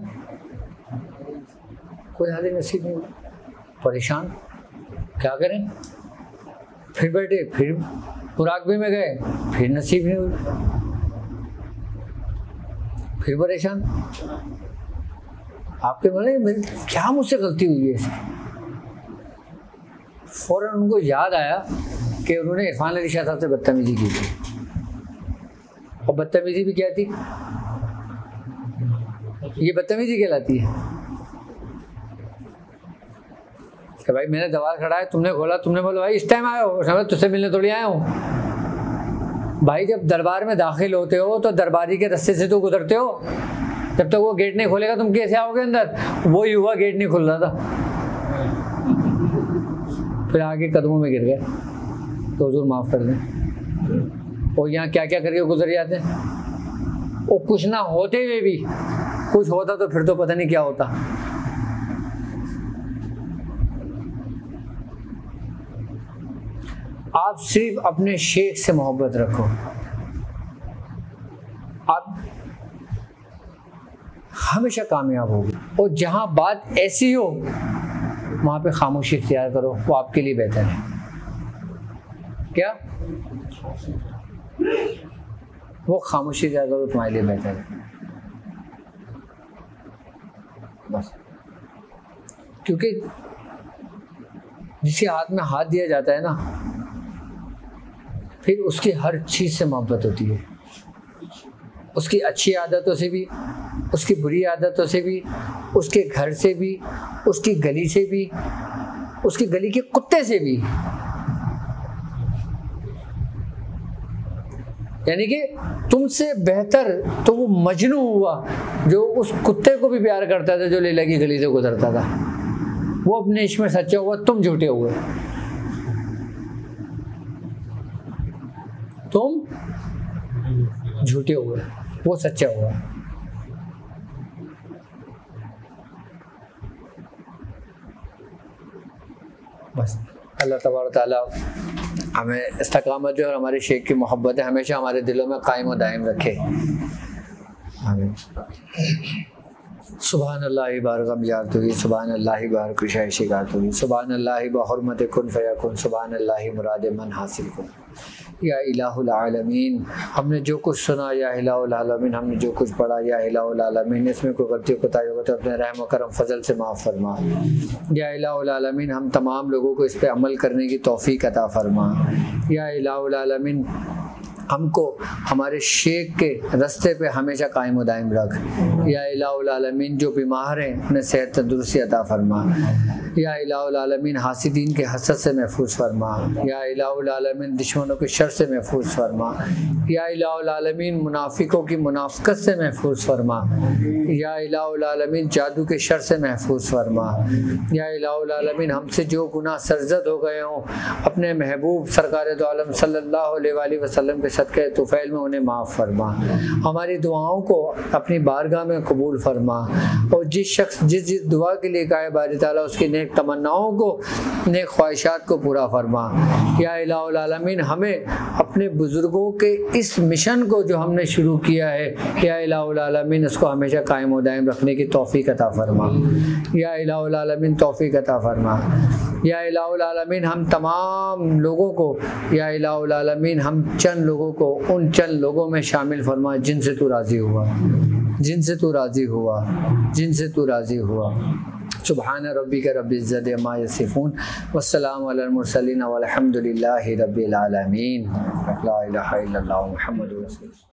कोई हाजिरी नसीब नहीं हुई। परेशान, क्या करें? फिर बैठे, फिर मुराकबे में गए, फिर नसीब नहीं हुई। फिर परेशान, आपके मन क्या मुझसे गलती हुई है ऐसी? फौरन उनको याद आया कि उन्होंने इरफान अली शाह साहब से बदतमीजी की थी। और बदतमीजी भी क्या थी? ये बदतमीजी कहलाती है कि भाई मैंने दरवाज़ा खड़ा है, तुमने खोला, तुमने बोला भाई इस टाइम आए हो, समझ तुझसे मिलने थोड़ी आया हूँ। भाई जब दरबार में दाखिल होते हो तो दरबारी के रास्ते से तो गुजरते हो, जब तक वो गेट नहीं खोलेगा तुम कैसे आओगे अंदर? वही हुआ, गेट नहीं खुल रहा था, फिर आगे कदमों में गिर गए। तो हुजूर माफ़ कर दें। और यहाँ क्या क्या करके गुजर जाते हैं। वो कुछ ना होते हुए भी कुछ होता तो फिर तो पता नहीं क्या होता। आप सिर्फ अपने शेख से मोहब्बत रखो, आप हमेशा कामयाब होगी। और जहाँ बात ऐसी हो वहाँ पे खामोशी इख्तियार करो, वो आपके लिए बेहतर है। क्या? वो खामोशी इख्तियार करो, तुम्हारे लिए बेहतर है बस। क्योंकि जिसके हाथ में हाथ दिया जाता है ना, फिर उसकी हर चीज़ से मोहब्बत होती है, उसकी अच्छी आदतों से भी, उसकी बुरी आदतों से भी, उसके घर से भी, उसकी गली से भी, उसकी गली के कुत्ते से भी। यानी कि तुमसे बेहतर तो वो मजनू हुआ जो उस कुत्ते को भी प्यार करता था जो लैला की गली से गुजरता था। वो अपने इश्क में सच्चा हुआ, तुम झूठे हुए। तुम झूठे हुए, वो सच्चा हुआ। बस अल्लाह तबारक तआला हमें इस्तकामत जो और हमारे शेख की मोहब्बत है हमेशा हमारे दिलों में कायम और दायम रखे। आमीन। सुभान अल्लाह बारकम यातुही, सुभान अल्लाह बारक शायशिगातुही, सुभान अल्लाह बहरमत कुन फयकुन, सुभान अल्लाह मुराद मन हासिल कुन। या इलाहुल आलमीन, हमने जो कुछ सुना या इलाहुल आलमीन, हमने जो कुछ पढ़ा या इलाहुल आलमीन, इसमें कोई गलती कोताही होगा तो अपने रहम करम फजल से माफ़ फरमा। या इलाहुल आलमीन, हम तमाम लोगों को इस पर अमल करने की तौफीक अता फरमा। या इलाहुल आलमीन, हमको हमारे शेख के रास्ते पे हमेशा कायम व दायम रख। या इलाहुल आलमीन जो बीमार हैं उन्हें सेहत तंदुरुस्ती अता फरमा। या इलाहुल आलमीन हासिदीन के हसद से महफूज फरमा। या इलाहुल आलमीन दुश्मनों के शर से महफूज फरमा। या इलाहुल आलमीन मुनाफिकों की मुनाफिकत से महफूज फरमा। या इलाहुल आलमीन जादू के शर से महफूज फरमा। या इलाहुल आलमीन हमसे जो गुनाह सरजद हो गए हों अपने महबूब सरकार दो आलम सल्लल्लाहु अलैहि वसल्लम के सदक़े तुफ़ैल में उन्हें माफ़ फरमा। हमारी दुआओं को अपनी बारगाह में कबूल फरमा और जिस शख्स जिस दुआ के लिए कहा बारी ताला उसकी नेक तमन्नाओं को नेक ख्वाहिशात को पूरा फरमा। या इलाहुल आलमीन हमें अपने बुज़ुर्गों के इस मिशन को जो हमने शुरू किया है या इलाहुल आलमीन उसको हमेशा कायम व दायम रखने की तौफीक अता फरमा। या इलाहुल आलमीन तौफीक अता फरमा। या इलाहुल आलमीन हम तमाम लोगों को या इलाहुल आलमीन हम चंद लोगों को उन चंद लोगों में शामिल फरमा जिनसे तू राज़ी हुआ, जिनसे तू राज़ी हुआ, जिनसे तू राज़ी हुआ। सुब्हान रब्बिका रब्बिल इज़्ज़ति अम्मा यसिफून वस्सलामु अलल मुरसलीन वल्हम्दुलिल्लाहि रब्बिल आलमीन। ला इलाहा इल्लल्लाह मुहम्मदुर रसूलुल्लाह।